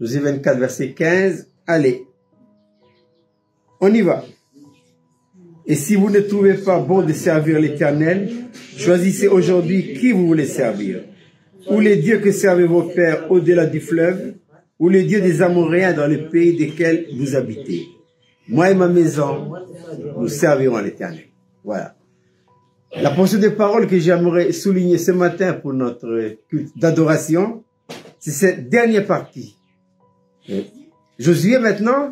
Josué 24, verset 15. Allez, on y va. Et si vous ne trouvez pas bon de servir l'Éternel, choisissez aujourd'hui qui vous voulez servir. Ou les dieux que servaient vos pères au-delà du fleuve, ou les dieux des Amoréens dans le pays desquels vous habitez. Moi et ma maison, nous servirons l'Éternel. Voilà. La portion de parole que j'aimerais souligner ce matin pour notre culte d'adoration, c'est cette dernière partie. Josué maintenant,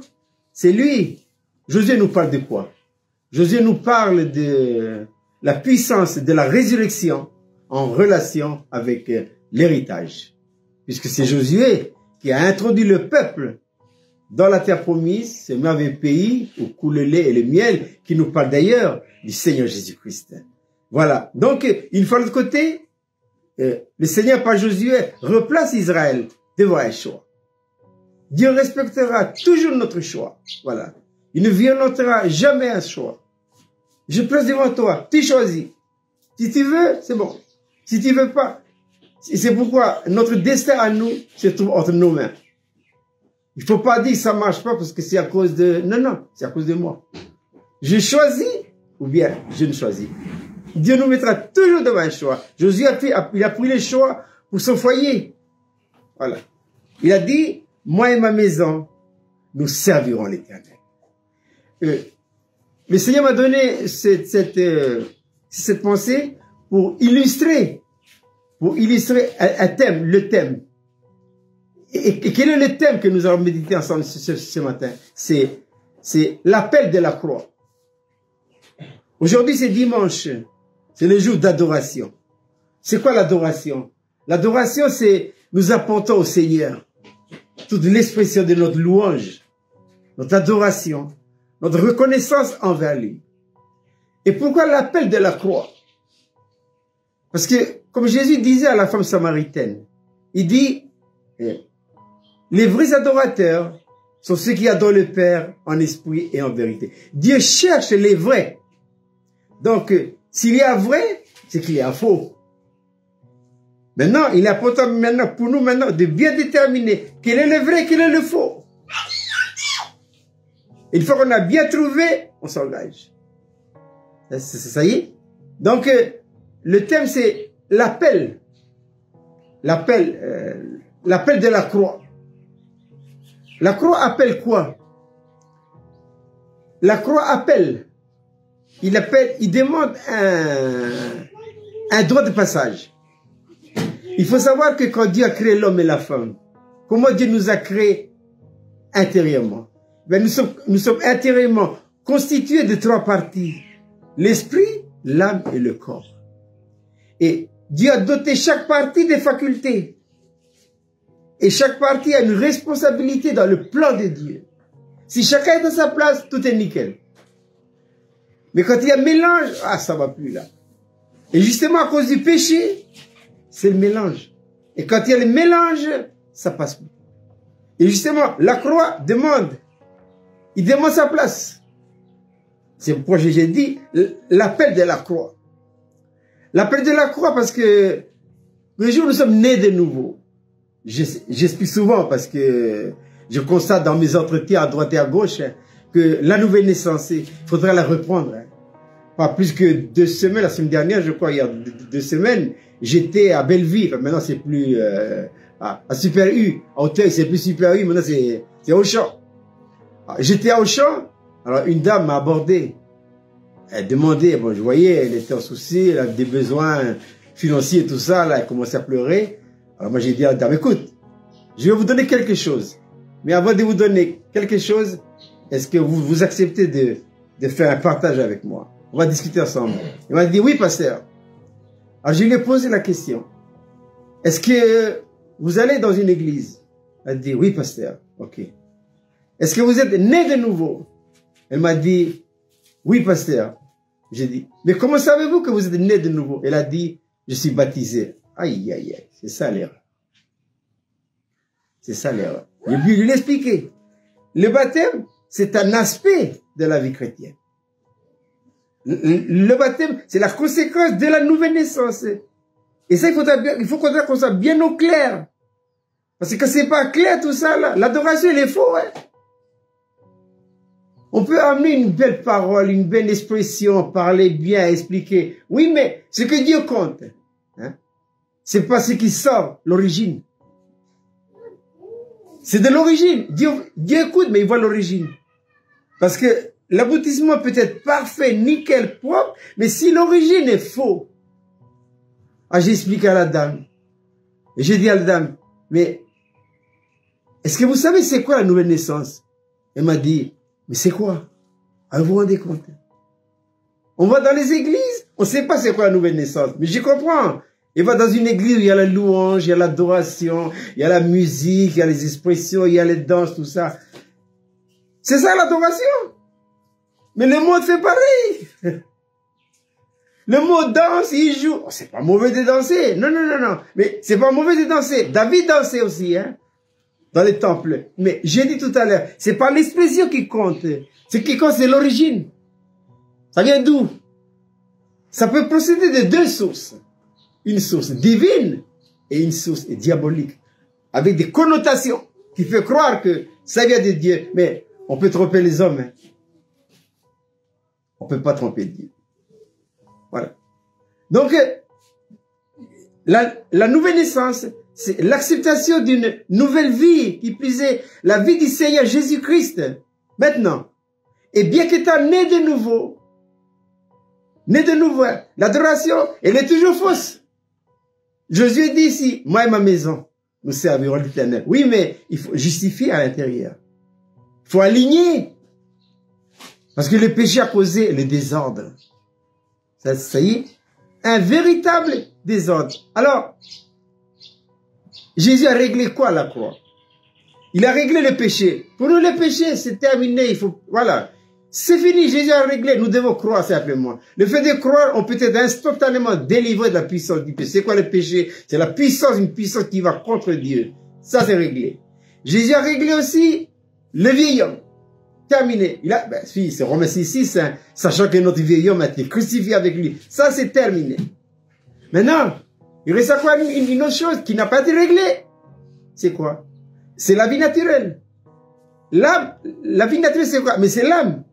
c'est lui. Josué nous parle de quoi? Josué nous parle de la puissance de la résurrection en relation avec l'héritage. Puisque c'est Josué qui a introduit le peuple dans la terre promise, ce merveilleux pays où coule le lait et le miel, qui nous parle d'ailleurs du Seigneur Jésus-Christ. Voilà. Donc, une fois de l'autre côté, le Seigneur par Josué replace Israël devant un choix. Dieu respectera toujours notre choix. Voilà. Il ne violentera jamais un choix. Je place devant toi, tu choisis. Si tu veux, c'est bon. Si tu veux pas, c'est pourquoi notre destin à nous se trouve entre nos mains. Il faut pas dire ça marche pas parce que c'est à cause de... Non, non, c'est à cause de moi. Je choisis ou bien je ne choisis. Dieu nous mettra toujours devant un choix. Josué il a pris le choix pour son foyer. Voilà. Il a dit, moi et ma maison, nous servirons l'Éternel. Le Seigneur m'a donné cette pensée pour illustrer un thème, le thème. Et quel est le thème que nous allons méditer ensemble ce matin? C'est l'appel de la croix. Aujourd'hui, c'est dimanche. C'est le jour d'adoration. C'est quoi l'adoration? L'adoration, c'est nous apportons au Seigneur toute l'expression de notre louange, notre adoration, notre reconnaissance envers lui. Et pourquoi l'appel de la croix? Parce que, comme Jésus disait à la femme samaritaine, il dit, les vrais adorateurs sont ceux qui adorent le Père en esprit et en vérité. Dieu cherche les vrais. Donc, s'il y a vrai, c'est qu'il y a faux. Maintenant, il est important pour nous de bien déterminer quel est le vrai, quel est le faux. Une fois qu'on a bien trouvé, on s'engage. Ça y est? Donc, le thème, c'est l'appel. L'appel de la croix. La croix appelle quoi? La croix appelle. Il demande un droit de passage. Il faut savoir que quand Dieu a créé l'homme et la femme, comment Dieu nous a créés intérieurement? Ben nous sommes intérieurement constitués de 3 parties. L'esprit, l'âme et le corps. Et Dieu a doté chaque partie des facultés. Et chaque partie a une responsabilité dans le plan de Dieu. Si chacun est à sa place, tout est nickel. Mais quand il y a mélange, ça va plus là. Et justement, à cause du péché, c'est le mélange. Et quand il y a le mélange, ça passe plus. Et justement, la croix il demande sa place. C'est pourquoi j'ai dit l'appel de la croix. L'appel de la croix parce que le jour où nous sommes nés de nouveau, j'explique souvent parce que je constate dans mes entretiens à droite et à gauche que la nouvelle naissance, il faudra la reprendre. Pas plus que 2 semaines, la semaine dernière, je crois, il y a 2 semaines, j'étais à Belleville. Maintenant, c'est plus à Super U. À Auteuil, c'est plus Super U. Maintenant, c'est Auchan. J'étais à Auchan. Alors, une dame m'a abordé. Elle demandait, bon, je voyais, elle était en souci, elle avait des besoins financiers et tout ça. Là, elle commençait à pleurer. Alors, moi, j'ai dit à la dame, écoute, je vais vous donner quelque chose. Mais avant de vous donner quelque chose, est-ce que vous acceptez de faire un partage avec moi? On va discuter ensemble. Il m'a dit, oui, pasteur. Alors, je lui ai posé la question. Est-ce que vous allez dans une église? Elle a dit, oui, pasteur. Ok. Est-ce que vous êtes né de nouveau? Elle m'a dit, oui, pasteur. J'ai dit, mais comment savez-vous que vous êtes né de nouveau? Elle a dit, je suis baptisé. Aïe, aïe, aïe. C'est ça l'erreur. C'est ça l'erreur. Je lui ai expliqué. Le baptême, c'est un aspect de la vie chrétienne. Le baptême, c'est la conséquence de la nouvelle naissance. Et ça, il faut qu'on soit bien au clair. Parce que c'est pas clair tout ça là. L'adoration, elle est faux, hein. On peut amener une belle parole, une belle expression, parler bien, expliquer. Oui, mais ce que Dieu compte, hein, c'est pas ce qui sort, l'origine. C'est de l'origine. Dieu écoute, mais il voit l'origine. Parce que l'aboutissement peut être parfait, nickel, propre, mais si l'origine est faux. Ah, j'ai expliqué à la dame. J'ai dit à la dame, mais est-ce que vous savez c'est quoi la nouvelle naissance? Elle m'a dit, mais c'est quoi? Ah, vous vous rendez compte? On va dans les églises, on ne sait pas c'est quoi la nouvelle naissance, mais j'y comprends. Il va dans une église où il y a la louange, il y a l'adoration, il y a la musique, il y a les expressions, il y a les danses, tout ça. C'est ça l'adoration. Mais le monde fait pareil. Le mot danse, il joue. Oh, c'est pas mauvais de danser. Non, non, non, non. Mais c'est pas mauvais de danser. David dansait aussi, hein, dans les temples. Mais j'ai dit tout à l'heure, c'est pas l'expression qui compte. Ce qui compte, c'est l'origine. Ça vient d'où? Ça peut procéder de deux sources. Une source divine et une source diabolique. Avec des connotations qui fait croire que ça vient de Dieu. Mais on peut tromper les hommes. Hein. On peut pas tromper Dieu. Voilà. Donc, la nouvelle naissance, c'est l'acceptation d'une nouvelle vie, qui plus est la vie du Seigneur Jésus-Christ. Maintenant, et bien qu'étant né de nouveau, l'adoration, elle est toujours fausse. Jésus dit ici, moi et ma maison, nous servirons l'Éternel. Oui, mais il faut justifier à l'intérieur. Il faut aligner. Parce que le péché a causé le désordre. Ça y est, un véritable désordre. Alors, Jésus a réglé quoi à la croix? Il a réglé le péché. Pour nous, le péché, c'est terminé. Il faut, voilà. C'est fini. Jésus a réglé. Nous devons croire simplement. Le fait de croire, on peut être instantanément délivré de la puissance du péché. C'est quoi le péché? C'est la puissance, une puissance qui va contre Dieu. Ça, c'est réglé. Jésus a réglé aussi le vieil homme. Terminé. Il a, ben, si, c'est Romains 6, hein, sachant que notre vieil homme a été crucifié avec lui. Ça, c'est terminé. Maintenant, il reste à quoi une autre chose qui n'a pas été réglée? C'est quoi? C'est la vie naturelle. L'âme, la vie naturelle, c'est quoi? Mais c'est l'âme.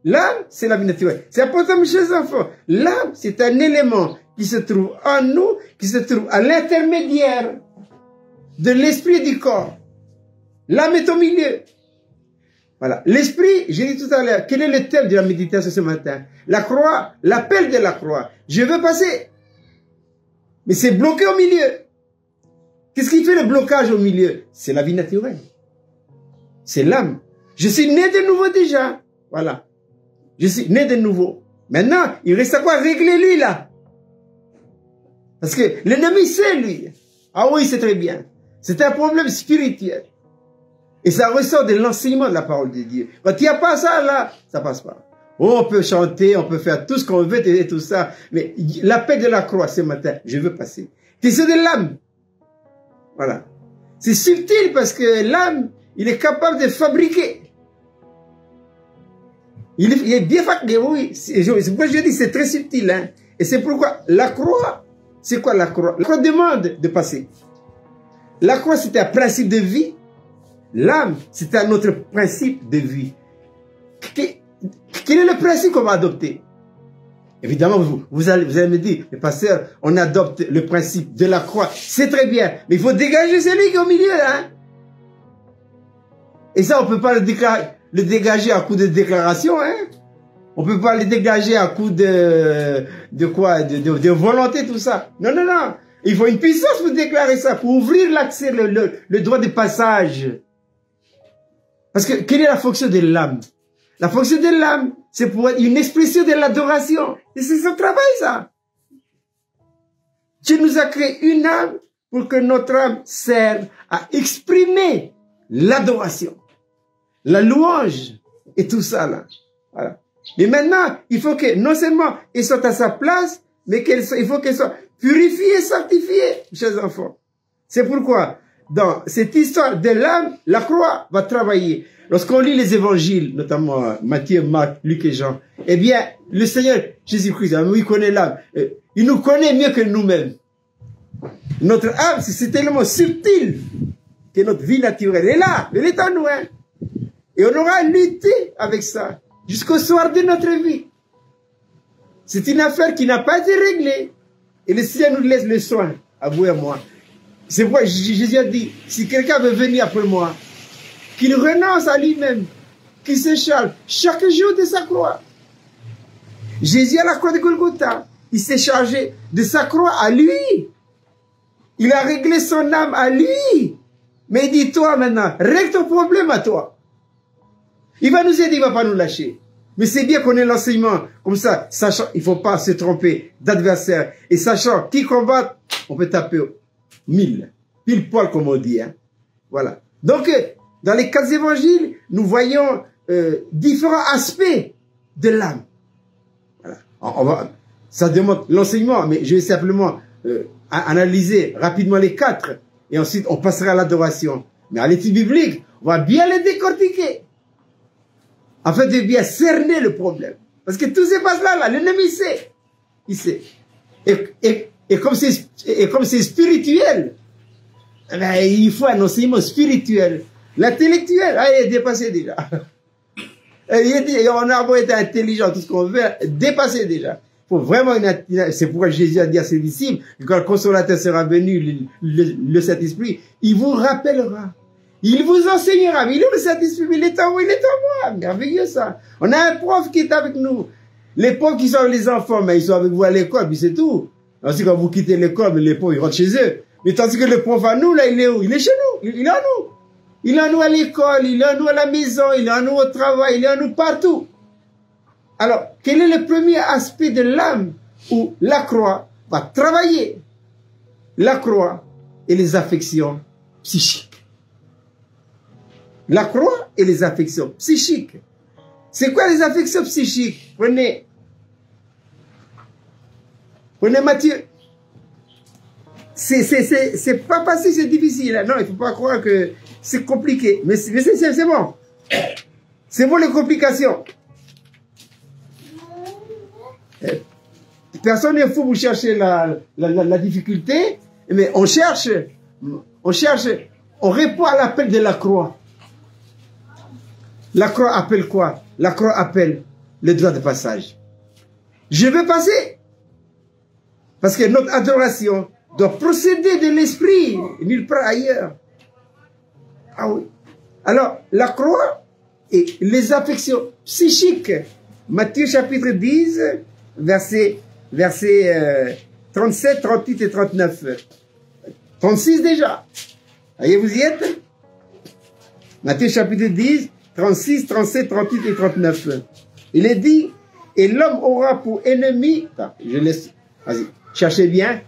L'âme, c'est la vie naturelle. C'est important, mes chers enfants. L'âme, c'est un élément qui se trouve en nous, qui se trouve à l'intermédiaire de l'esprit et du corps. L'âme est au milieu. Voilà. L'esprit, j'ai dit tout à l'heure, quel est le thème de la méditation ce matin? La croix, l'appel de la croix. Je veux passer. Mais c'est bloqué au milieu. Qu'est-ce qui fait le blocage au milieu? C'est la vie naturelle. C'est l'âme. Je suis né de nouveau déjà. Voilà. Je suis né de nouveau. Maintenant, il reste à quoi? Régler lui là. Parce que l'ennemi sait lui. Ah oui, c'est très bien. C'est un problème spirituel. Et ça ressort de l'enseignement de la parole de Dieu. Quand il n'y a pas ça, là, ça passe pas. Oh, on peut chanter, on peut faire tout ce qu'on veut et tout ça. Mais l'appel de la croix ce matin, je veux passer. C'est de l'âme. Voilà. C'est subtil parce que l'âme, il est capable de fabriquer. Il est bien fabriqué, oui. C'est pourquoi je dis c'est très subtil. Hein. Et c'est pourquoi la croix, c'est quoi la croix? La croix demande de passer. La croix, c'est un principe de vie. L'âme, c'est un autre principe de vie. Quel est le principe qu'on va adopter? Évidemment, vous allez me dire, mais pasteur, on adopte le principe de la croix. C'est très bien, mais il faut dégager celui qui est au milieu. Hein? Et ça, on ne peut pas le dégager à coup de déclaration. Hein? On ne peut pas le dégager à coup de quoi, de volonté, tout ça. Non, non, non. Il faut une puissance pour déclarer ça, pour ouvrir l'accès, le droit de passage. Parce que, quelle est la fonction de l'âme? La fonction de l'âme, c'est pour être une expression de l'adoration. Et c'est son travail, ça. Dieu nous a créé une âme pour que notre âme serve à exprimer l'adoration, la louange et tout ça, là. Voilà. Mais maintenant, il faut que, non seulement elle soit à sa place, mais il faut qu'elle soit purifiée, sanctifiée, chers enfants. C'est pourquoi, dans cette histoire de l'âme, la croix va travailler. Lorsqu'on lit les évangiles, notamment Matthieu, Marc, Luc et Jean, eh bien, le Seigneur Jésus-Christ, il connaît l'âme. Il nous connaît mieux que nous-mêmes. Notre âme, c'est tellement subtil. que notre vie naturelle est là, elle est en nous. Hein. Et on aura lutté avec ça jusqu'au soir de notre vie. C'est une affaire qui n'a pas été réglée. Et le Seigneur nous laisse le soin, à vous et à moi. C'est pourquoi Jésus a dit, si quelqu'un veut venir après moi, qu'il renonce à lui-même, qu'il se charge chaque jour de sa croix. Jésus à la croix de Golgotha, il s'est chargé de sa croix à lui. Il a réglé son âme à lui. Mais dis-toi maintenant, règle ton problème à toi. Il va nous aider, il ne va pas nous lâcher. Mais c'est bien qu'on ait l'enseignement comme ça, sachant, il ne faut pas se tromper d'adversaire. Et sachant qui combat, on peut taper 1000. Pile poil comme on dit. Hein. Voilà. Donc, dans les 4 évangiles, nous voyons différents aspects de l'âme. Voilà. Ça demande l'enseignement, mais je vais simplement analyser rapidement les 4. Et ensuite, on passera à l'adoration. Mais à l'étude biblique, on va bien les décortiquer. Afin de bien cerner le problème. Parce que tout se passe là, l'ennemi sait. Il sait. Et comme c'est spirituel, ben, il faut un enseignement spirituel. L'intellectuel, il est dépassé déjà. Il dit, on a beau être intelligent, tout ce qu'on veut, dépassé déjà. Il faut vraiment c'est pourquoi Jésus a dit à ses disciples, quand le consolateur sera venu, le Saint-Esprit, il vous rappellera. Il vous enseignera. Mais il est le Saint-Esprit, il est en moi, il est en moi. Merveilleux ça. On a un prof qui est avec nous. Les profs qui sont avec les enfants, mais ils sont avec vous à l'école, puis c'est tout. Ensuite, quand vous quittez l'école, les profs, ils rentrent chez eux. Mais tandis que le prof à nous, là, il est où? Il est chez nous. Il est en nous. Il est en nous à l'école, il est en nous à la maison, il est en nous au travail, il est en nous partout. Alors, quel est le premier aspect de l'âme où la croix va travailler? La croix et les affections psychiques. La croix et les affections psychiques. C'est quoi les affections psychiques? Prenez Matthieu. C'est pas facile, c'est difficile. Non, il ne faut pas croire que c'est compliqué. Mais c'est bon. C'est bon les complications. Personne n'est fou pour chercher la difficulté. Mais on cherche, on répond à l'appel de la croix. La croix appelle quoi? La croix appelle le droit de passage. Je veux passer. Parce que notre adoration doit procéder de l'esprit, nulle part ailleurs. Ah oui. Alors, la croix et les affections psychiques. Matthieu chapitre 10, versets 37, 38 et 39. 36 déjà. Voyez, vous y êtes? Matthieu chapitre 10, 36, 37, 38 et 39. Il est dit, et l'homme aura pour ennemi, je laisse, vas-y, cherchez bien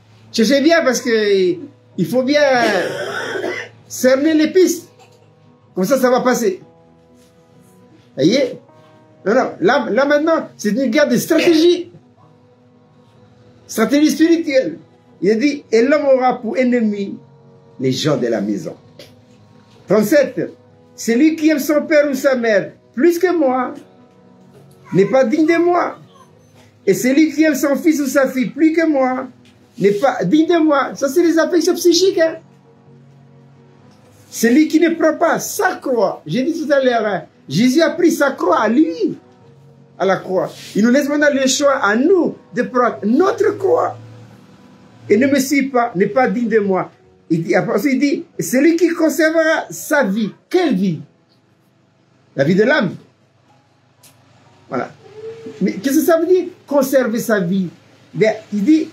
parce que il faut bien cerner les pistes. Comme ça va passer. Voyez? Non, là maintenant, c'est une guerre de stratégie. Stratégie spirituelle. Il est dit, et l'homme aura pour ennemi les gens de la maison. 37. Celui qui aime son père ou sa mère plus que moi n'est pas digne de moi. Et celui qui aime son fils ou sa fille plus que moi n'est pas digne de moi. Ça, c'est les affections psychiques. Hein? Celui qui ne prend pas sa croix. J'ai dit tout à l'heure, hein, Jésus a pris sa croix à lui, à la croix. Il nous laisse maintenant le choix à nous de prendre notre croix. Et ne me suis pas, n'est pas digne de moi. Il dit, celui qui conservera sa vie. Quelle vie? La vie de l'âme. Voilà. Mais qu'est-ce que ça veut dire, conserver sa vie? Bien, il dit,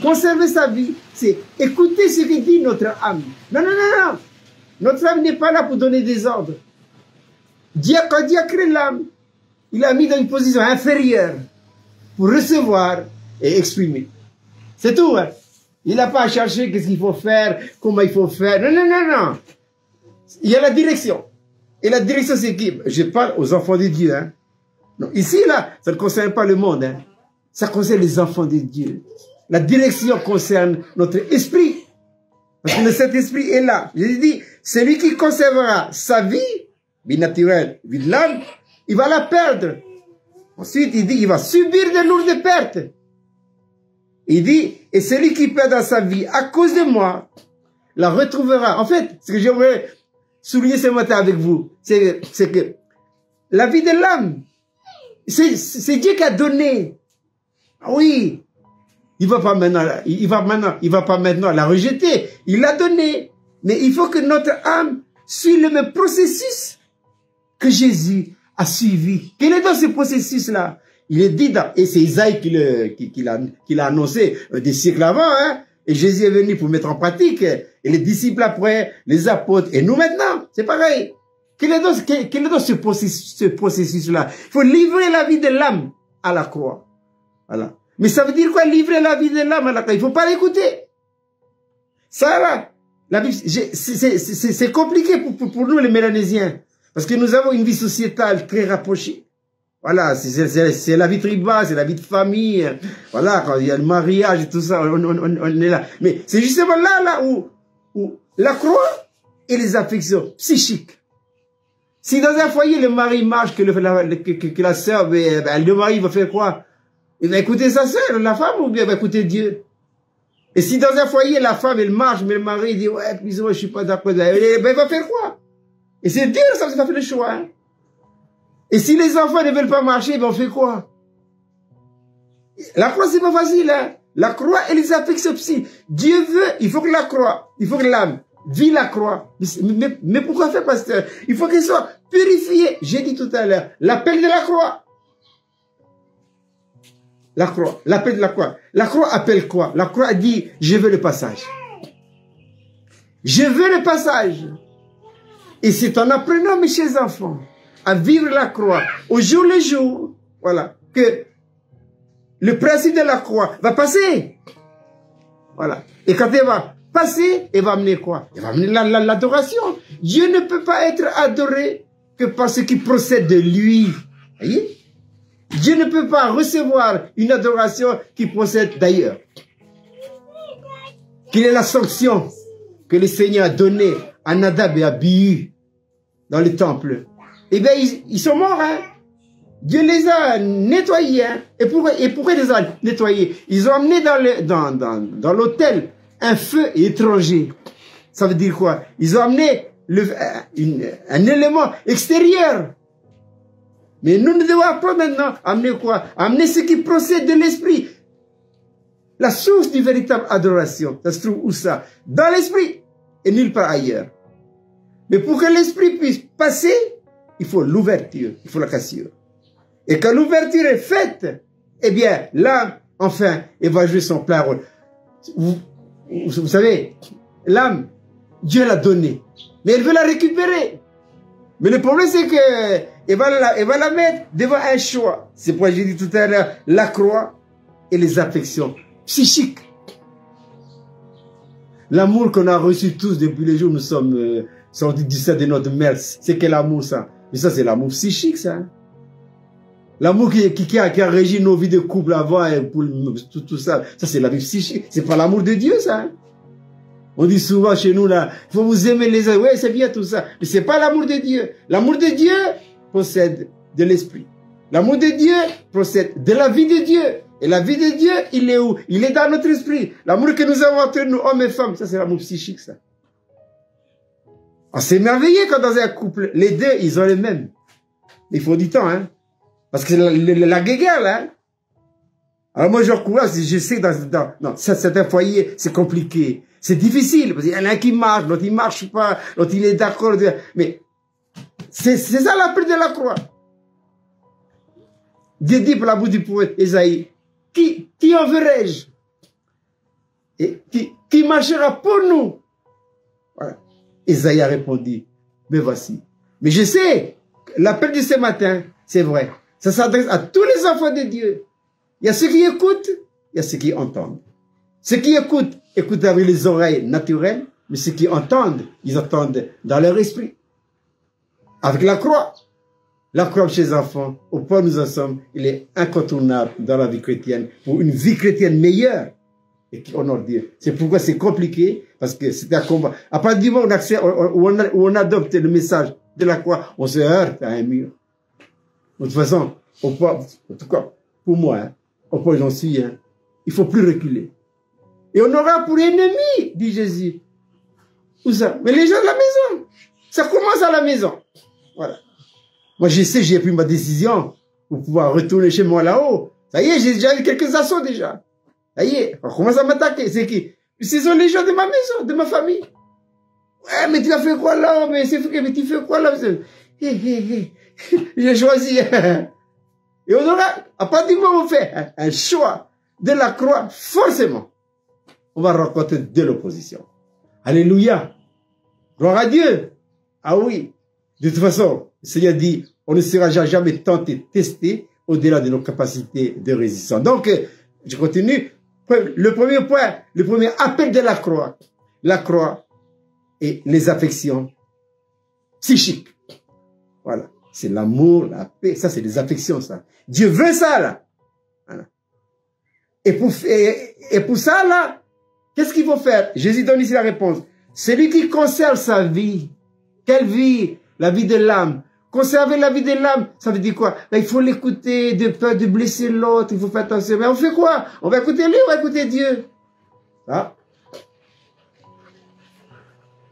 conserver sa vie, c'est écouter ce que dit notre âme. Non. Notre âme n'est pas là pour donner des ordres. Quand Dieu a créé l'âme, il l'a mis dans une position inférieure pour recevoir et exprimer. C'est tout, hein? Il n'a pas à chercher qu'est-ce qu'il faut faire, comment il faut faire. Non. Il y a la direction. Et la direction, c'est qui? Je parle aux enfants de Dieu. Hein? Non, ici, là, ça ne concerne pas le monde. Hein? Ça concerne les enfants de Dieu. La direction concerne notre esprit. Parce que le Saint-Esprit est là. Je dis, celui qui conservera sa vie naturelle, vie de l'âme, il va la perdre. Ensuite, il dit, il va subir de lourdes pertes. Il dit, et celui qui perdra sa vie à cause de moi, la retrouvera. En fait, ce que j'aimerais souligner ce matin avec vous, c'est que la vie de l'âme, c'est Dieu qui a donné. Oui. Il va pas maintenant la rejeter. Il l'a donné. Mais il faut que notre âme suive le même processus que Jésus a suivi. Quel est dans ce processus-là? Il est dit et c'est Isaïe qui l'a annoncé des siècles avant, hein. Et Jésus est venu pour mettre en pratique. Et les disciples après, les apôtres, et nous maintenant. C'est pareil. Quel est dans ce processus-là? Il faut livrer la vie de l'âme à la croix. Voilà. Mais ça veut dire quoi, livrer la vie de l'âme à la croix? Il ne faut pas l'écouter. Ça va. C'est compliqué pour nous, les Mélanésiens. Parce que nous avons une vie sociétale très rapprochée. Voilà, c'est la vie tribale, c'est la vie de famille. Voilà, quand il y a le mariage et tout ça, on est là. Mais c'est justement là où la croix et les affections psychiques. Si dans un foyer, le mari marche, que la sœur, le mari va faire quoi? Il va écouter sa sœur, la femme, ou bien il va écouter Dieu? Et si dans un foyer, la femme, elle marche, mais le mari dit, ouais, plus moi, je suis pas d'accord, ben, il va faire quoi? Et c'est Dieu, ça fait le choix, hein? Et si les enfants ne veulent pas marcher, ben on fait quoi? La croix, c'est pas facile, hein? La croix et les affections psy. Dieu veut, il faut que la croix, il faut que l'âme vit la croix. Mais pourquoi faire, pasteur? Il faut qu'elle soit purifiée. J'ai dit tout à l'heure, l'appel de la croix. La croix, l'appel de la croix. La croix appelle quoi? La croix dit, je veux le passage. Je veux le passage. Et c'est en apprenant, mes chers enfants, à vivre la croix au jour le jour, voilà, que le principe de la croix va passer. Voilà. Et quand elle va passer, elle va amener quoi? Elle va amener l'adoration. Dieu ne peut pas être adoré que par ce qui procède de lui. Voyez? Dieu ne peut pas recevoir une adoration qui procède d'ailleurs. Quelle est la sanction que le Seigneur a donnée à Nadab et à Abihu dans le temple? Eh bien, ils sont morts, hein. Dieu les a nettoyés, hein. Et pourquoi ils les ont nettoyés? Ils ont amené dans l'autel un feu étranger. Ça veut dire quoi? Ils ont amené un élément extérieur. Mais nous ne devons pas maintenant amener quoi? Amener ce qui procède de l'esprit. La source du véritable adoration, ça se trouve où ça? Dans l'esprit et nulle part ailleurs. Mais pour que l'esprit puisse passer, il faut l'ouverture, il faut la cassure. Et quand l'ouverture est faite, eh bien, l'âme, enfin, elle va jouer son plein rôle. Vous savez, l'âme, Dieu l'a donnée, mais elle veut la récupérer. Mais le problème, c'est que elle va la mettre devant un choix. C'est pourquoi j'ai dit tout à l'heure, la croix et les affections psychiques. L'amour qu'on a reçu tous depuis les jours, nous sommes sortis du sein de notre mère. C'est quel amour, ça? Mais ça, c'est l'amour psychique, ça. L'amour qui a régi nos vies de couple avant, et pour tout ça, ça c'est la vie psychique. C'est pas l'amour de Dieu, ça. On dit souvent chez nous, là, il faut vous aimer les uns. Oui, c'est bien tout ça. Mais c'est pas l'amour de Dieu. L'amour de Dieu procède de l'esprit. L'amour de Dieu procède de la vie de Dieu. Et la vie de Dieu, il est où? Il est dans notre esprit. L'amour que nous avons entre nous, hommes et femmes, ça c'est l'amour psychique, ça. On s'est émerveillé quand dans un couple, les deux, ils ont les mêmes. Il faut du temps, hein. Parce que la guéguerre, là. Alors moi, je recouvre, je sais que dans certains foyers, c'est compliqué. C'est difficile, parce qu'il y en a un qui marche, l'autre il marche pas, l'autre il est d'accord. Mais c'est ça l'appel de la croix. Dieu dit par la bouche du prophète Esaïe, qui enverrai-je? Et qui marchera pour nous? Voilà. Esaïe a répondu, mais voici. Mais je sais, l'appel de ce matin, c'est vrai. Ça s'adresse à tous les enfants de Dieu. Il y a ceux qui écoutent, il y a ceux qui entendent. Ceux qui écoutent, écoutent avec les oreilles naturelles, mais ceux qui entendent, ils entendent dans leur esprit. Avec la croix. La croix chez les enfants, au point où nous en sommes, il est incontournable dans la vie chrétienne, pour une vie chrétienne meilleure et qui honore Dieu. C'est pourquoi c'est compliqué, parce que c'est un combat. À partir du moment où on adopte le message de la croix, on se heurte à un mur. De toute façon, en tout cas, pour moi, hein, au point où j'en suis, hein, il ne faut plus reculer. Et on aura pour ennemi, dit Jésus, Où ça? Mais les gens de la maison. Ça commence à la maison. Voilà. Moi, je sais, j'ai pris ma décision pour pouvoir retourner chez moi là-haut. Ça y est, j'ai déjà eu quelques assauts déjà. Ça y est, on commence à m'attaquer. C'est qui? Ce sont les gens de ma maison, de ma famille. Ouais, mais tu as fait quoi là? Mais c'est fait, mais tu fais quoi là? J'ai choisi. Et on aura, à partir du moment où on fait un choix de la croix, forcément, on va rencontrer de l'opposition. Alléluia. Gloire à Dieu. Ah oui. De toute façon, le Seigneur dit, on ne sera jamais tenté, testé au-delà de nos capacités de résistance. Donc, je continue. Le premier point, le premier appel de la croix et les affections psychiques. Voilà. C'est l'amour, la paix. Ça, c'est des affections, ça. Dieu veut ça, là. Voilà. Et pour ça, là, qu'est-ce qu'il faut faire? Jésus donne ici la réponse. Celui qui conserve sa vie. Quelle vie? La vie de l'âme. Conserver la vie de l'âme, ça veut dire quoi? Là, il faut l'écouter, de peur de blesser l'autre, il faut faire attention. Mais on fait quoi? On va écouter lui, on va écouter Dieu. Ah.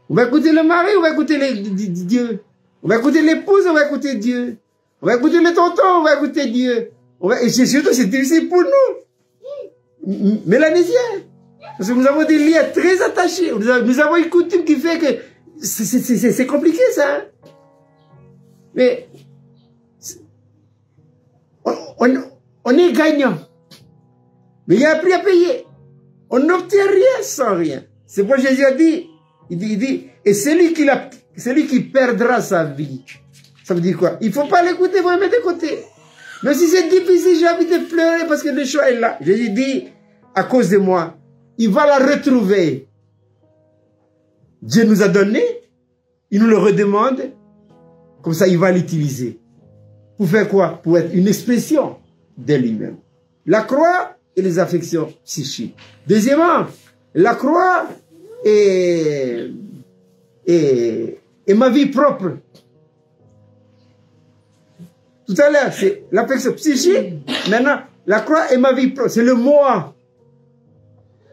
On va écouter le mari, on va écouter Dieu. On va écouter l'épouse, on va écouter Dieu. On va écouter le tonton, on va écouter Dieu. Et surtout, c'est difficile pour nous. Mélanésien. Parce que nous avons des liens très attachés. Nous avons une coutume qui fait que c'est compliqué, ça. Hein? Mais on est gagnant. Mais il y a un prix à payer. On n'obtient rien sans rien. C'est pourquoi Jésus a dit, il dit, et celui qui perdra sa vie, ça veut dire quoi? Il ne faut pas l'écouter, il faut le mettre de côté. Même si c'est difficile, j'ai envie de pleurer parce que le choix est là. Jésus dit, à cause de moi, il va la retrouver. Dieu nous a donné, il nous le redemande, comme ça il va l'utiliser. Pour faire quoi? Pour être une expression de lui-même. La croix et les affections psychiques. Deuxièmement, la croix et ma vie propre. Tout à l'heure, c'est l'affection psychique. Maintenant, la croix et ma vie propre. C'est le moi.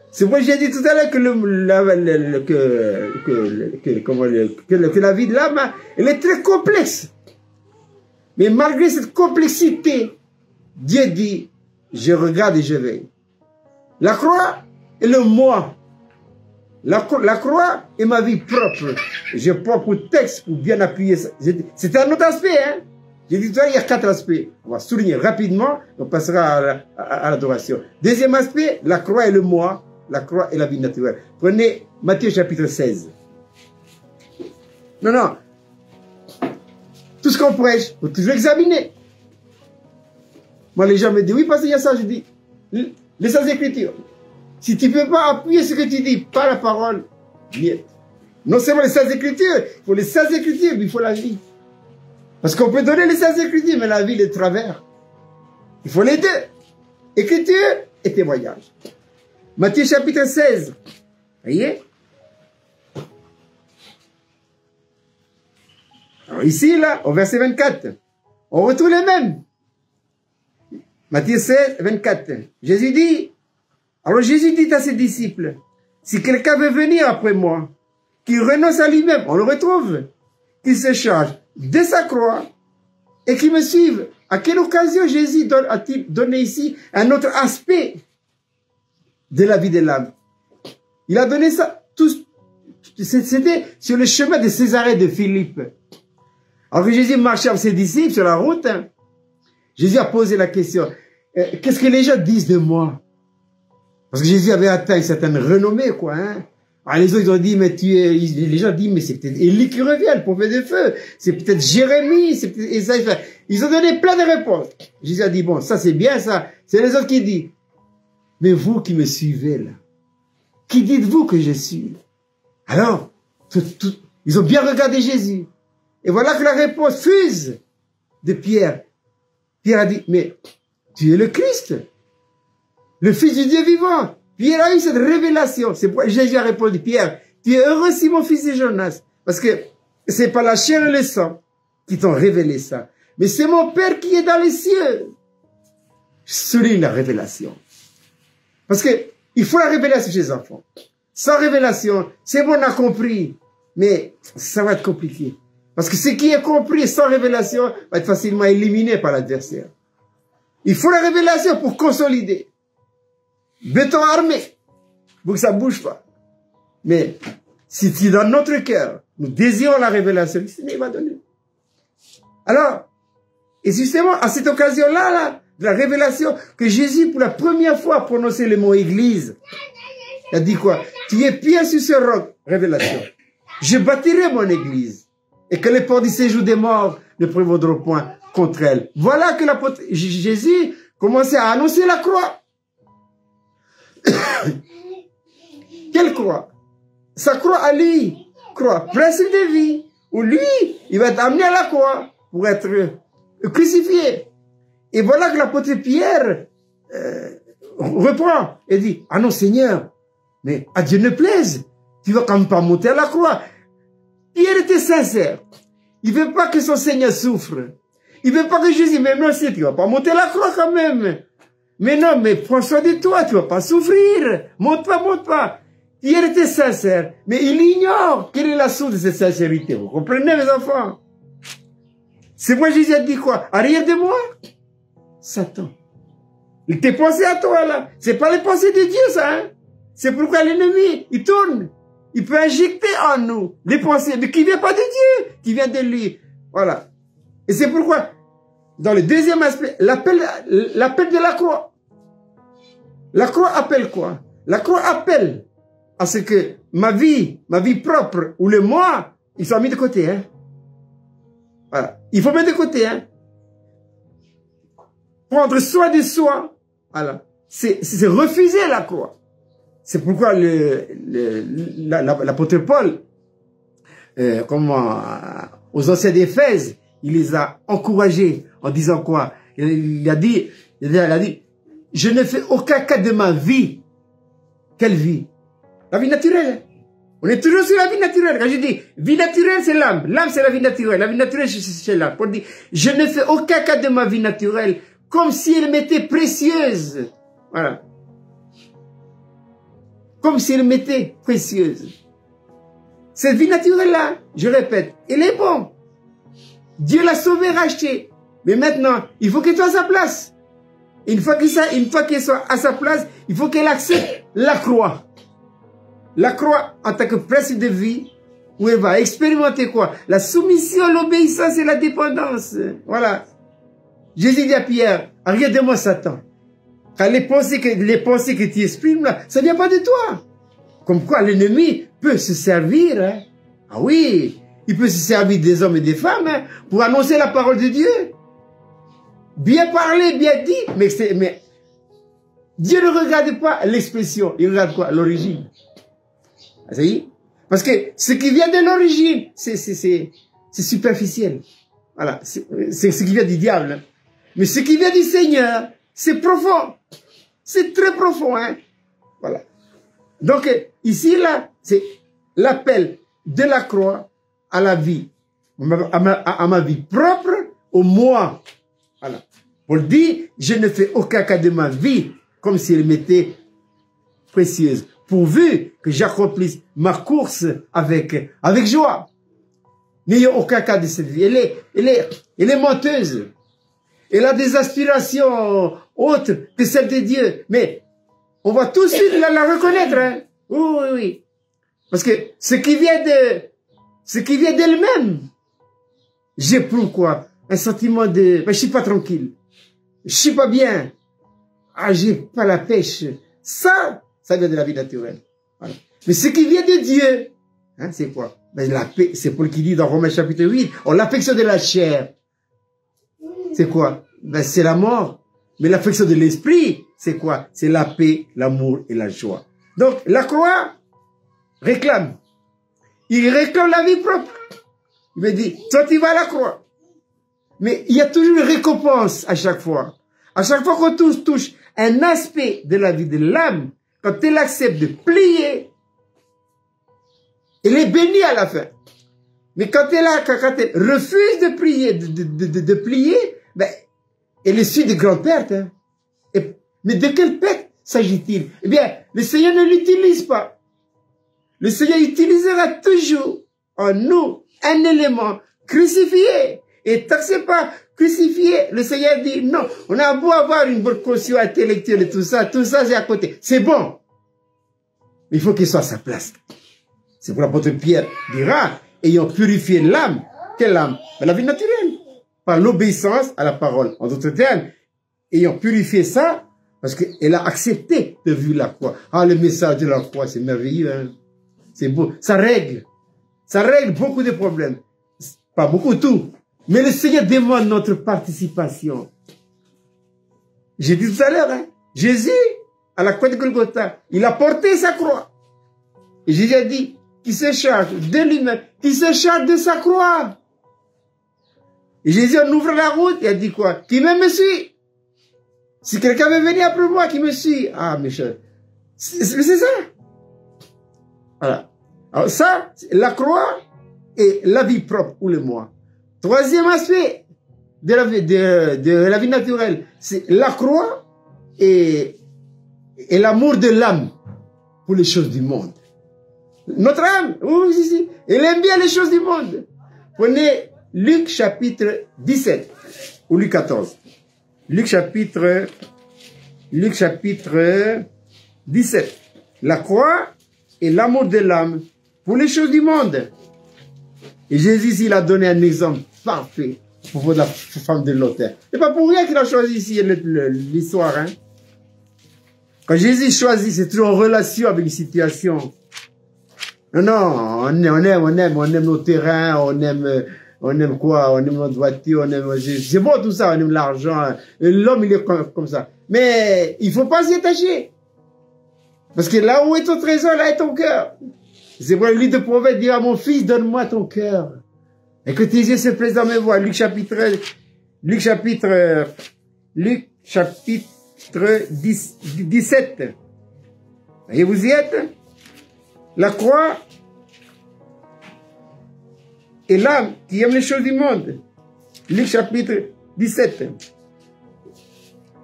C'est pourquoi j'ai dit tout à l'heure que la vie de l'âme, elle est très complexe. Mais malgré cette complexité, Dieu dit, je regarde et je veille. La croix est le moi. La croix est ma vie propre. Je prends pour texte pour bien appuyer ça. C'est un autre aspect, hein. J'ai dit, il y a 4 aspects. On va souligner rapidement, on passera à l'adoration. Deuxième aspect, la croix est le moi. La croix est la vie naturelle. Prenez Matthieu chapitre 16. Non. Tout ce qu'on prêche, il faut toujours examiner. Moi, les gens me disent, oui, parce qu'il y a ça, je dis, les Saintes Écritures. Si tu ne peux pas appuyer ce que tu dis par la parole, niet. Non seulement les Saintes Écritures, il faut les Saintes Écritures, mais il faut la vie. Parce qu'on peut donner les Saintes Écritures, mais la vie, les travers. Il faut les deux. Écriture et témoignage. Matthieu chapitre 16. Voyez? Alors ici, là, au verset 24, on retrouve les mêmes. Matthieu 16, 24. Jésus dit, alors Jésus dit à ses disciples, si quelqu'un veut venir après moi, qu'il renonce à lui-même, on le retrouve, qu'il se charge de sa croix et qu'il me suive. À quelle occasion Jésus a-t-il donné ici un autre aspect de la vie de l'âme? Il a donné ça, c'était sur le chemin de Césarée de Philippe. Alors que Jésus marchait avec ses disciples sur la route, hein, Jésus a posé la question, qu'est-ce que les gens disent de moi? Parce que Jésus avait atteint une certaine renommée, quoi. Hein. Alors les autres, ils ont dit, mais les gens disent, mais c'est peut-être Élie qui revient, le prophète de feu. C'est peut-être Jérémie, c'est peut-être Esaïe. Ils ont donné plein de réponses. Jésus a dit, bon, ça c'est bien, ça. C'est les autres qui disent. Mais vous qui me suivez, là, qui dites-vous que je suis? Alors, ils ont bien regardé Jésus. Et voilà que la réponse fuse de Pierre. Pierre a dit, mais tu es le Christ, le Fils du Dieu vivant. Pierre a eu cette révélation. C'est pourquoi Jésus a répondu, Pierre, tu es heureux Simon, fils de Jonas. Parce que c'est pas la chair et le sang qui t'ont révélé ça. Mais c'est mon Père qui est dans les cieux. Je souligne la révélation. Parce que il faut la révélation chez les enfants. Sans révélation, c'est bon, on a compris. Mais ça va être compliqué. Parce que ce qui est compris sans révélation va être facilement éliminé par l'adversaire. Il faut la révélation pour consolider. Béton armé, pour que ça ne bouge pas. Mais si dans notre cœur, nous désirons la révélation, le Seigneur va donner. Alors, et justement, à cette occasion-là, de la révélation, que Jésus, pour la première fois, a prononcé le mot église. Il a dit quoi? Tu es pierre sur ce roc. Révélation. Je bâtirai mon église. Et que les portes du séjour des morts ne prévaudront point contre elle. Voilà que l'apôtre Jésus commençait à annoncer la croix. Quelle croix? Sa croix à lui. Croix, principe de vie. Où lui, il va être amené à la croix pour être crucifié. Et voilà que l'apôtre Pierre reprend et dit, ah non Seigneur, mais à Dieu ne plaise, tu vas quand même pas monter à la croix. Pierre était sincère. Il veut pas que son Seigneur souffre. Il veut pas que Jésus, même non, si tu vas pas monter à la croix quand même. Mais non, mais prends soin de toi, tu vas pas souffrir. Monte pas, monte pas. Pierre était sincère, mais il ignore quelle est la source de cette sincérité. Vous comprenez, mes enfants? C'est moi, Jésus a dit quoi? Arrière de moi, Satan. Il t'est pensé à toi, là. C'est pas les pensées de Dieu, ça, hein. C'est pourquoi l'ennemi, il tourne. Il peut injecter en nous des pensées, mais qui ne viennent pas de Dieu, qui viennent de lui. Voilà. Et c'est pourquoi, dans le deuxième aspect, l'appel de la croix. La croix appelle quoi? La croix appelle à ce que ma vie propre, ou le moi, ils soient mis de côté, hein. Voilà. Il faut mettre de côté, hein. Prendre soin de soi, voilà. C'est refuser la croix. C'est pourquoi l'apôtre Paul, aux anciens d'Éphèse, il les a encouragés en disant quoi? Il a dit, je ne fais aucun cas de ma vie. Quelle vie? La vie naturelle. On est toujours sur la vie naturelle. Quand je dis vie naturelle, c'est l'âme. L'âme, c'est la vie naturelle. La vie naturelle, c'est l'âme. Pour dire, je ne fais aucun cas de ma vie naturelle comme si elle m'était précieuse. Voilà. Comme si elle m'était précieuse. Cette vie naturelle-là, je répète, elle est bonne. Dieu l'a sauvée, rachetée. Mais maintenant, il faut qu'elle soit à sa place. Une fois qu'elle soit à sa place, il faut qu'elle accepte la croix. La croix en tant que principe de vie, où elle va expérimenter quoi? La soumission, l'obéissance et la dépendance. Voilà. Jésus dit à Pierre, regarde-moi Satan. Car les pensées que tu exprimes là, ça ne vient pas de toi. Comme quoi l'ennemi peut se servir. Hein? Ah oui, il peut se servir des hommes et des femmes hein, pour annoncer la parole de Dieu. Bien parlé, bien dit, mais Dieu ne regarde pas l'expression, il regarde quoi? L'origine. Ça y est? Parce que ce qui vient de l'origine, c'est superficiel. Voilà, c'est ce qui vient du diable. Hein. Mais ce qui vient du Seigneur, c'est profond. C'est très profond. Hein. Voilà. Donc, ici, là, c'est l'appel de la croix à la vie. À ma vie propre, au moi. Voilà. Paul dit, je ne fais aucun cas de ma vie comme si elle m'était précieuse. Pourvu que j'accomplisse ma course avec joie. N'ayons aucun cas de cette vie. Elle est menteuse. Elle a des aspirations autres que celles de Dieu. Mais on va tout de suite la reconnaître. Hein? Oui, oui, oui. Parce que ce qui vient d'elle-même, j'éprouve quoi? Un sentiment de... Ben, je suis pas tranquille. Je suis pas bien. Ah, j'ai pas la pêche. Ça vient de la vie naturelle. Voilà. Mais ce qui vient de Dieu, hein, c'est quoi? Ben, la paix, c'est Paul qui dit dans Romains chapitre 8, l'affection de la chair. C'est quoi? Ben, c'est la mort. Mais l'affection de l'esprit, c'est quoi? C'est la paix, l'amour et la joie. Donc, la croix réclame. Il réclame la vie propre. Il me dit, toi tu vas à la croix. Mais il y a toujours une récompense à chaque fois. À chaque fois qu'on touche un aspect de la vie de l'âme, quand elle accepte de plier, elle est bénie à la fin. Mais quand elle refuse de plier, de plier, ben, elle est suite de grandes pertes. Hein. Mais de quelle perte s'agit-il? Eh bien, le Seigneur ne l'utilise pas. Le Seigneur utilisera toujours en nous un élément crucifié. Et tant que c'est pas crucifié, le Seigneur dit non. On a beau avoir une bonne conscience intellectuelle et tout ça c'est à côté. C'est bon. Mais il faut qu'il soit à sa place. C'est pour l'apôtre Pierre dira, ayant purifié l'âme. Quelle âme? La vie naturelle. Par l'obéissance à la parole. En d'autres termes, ayant purifié ça, parce qu'elle a accepté de vivre la croix. Ah, le message de la croix, c'est merveilleux. Hein? C'est beau. Ça règle beaucoup de problèmes. Pas beaucoup, tout. Mais le Seigneur demande notre participation. J'ai dit tout à l'heure, hein, Jésus, à la croix de Golgotha, il a porté sa croix. Et Jésus a dit qu'il se charge de lui-même, qu'il se charge de sa croix. Et Jésus, en ouvrant la route, il a dit quoi? Qui même me suit. Si quelqu'un veut venir après moi, qui me suit. Ah, mes chers. C'est ça. Voilà. Alors ça, la croix et la vie propre ou le moi. Troisième aspect de la vie naturelle, c'est la croix et l'amour de l'âme pour les choses du monde. Notre âme, oui, elle aime bien les choses du monde. Prenez Luc chapitre 17 ou Luc 14. Luc chapitre 17. La croix et l'amour de l'âme pour les choses du monde. Et Jésus, il a donné un exemple parfait pour la femme de Lot. C'est pas pour rien qu'il a choisi ici l'histoire. Hein? Quand Jésus choisit, c'est toujours en relation avec une situation. Non, on aime nos terrains, on aime quoi, on aime notre voiture, c'est bon tout ça, on aime l'argent. L'homme, il est comme ça. Mais il faut pas s'y attacher. Parce que là où est ton trésor, là est ton cœur. C'est vrai, le livre de Proverbes dit à mon fils, donne-moi ton cœur. Et que tes yeux se plaisent dans mes voies. Luc chapitre 17. Et vous y êtes? La croix et l'âme qui aime les choses du monde. Luc chapitre 17.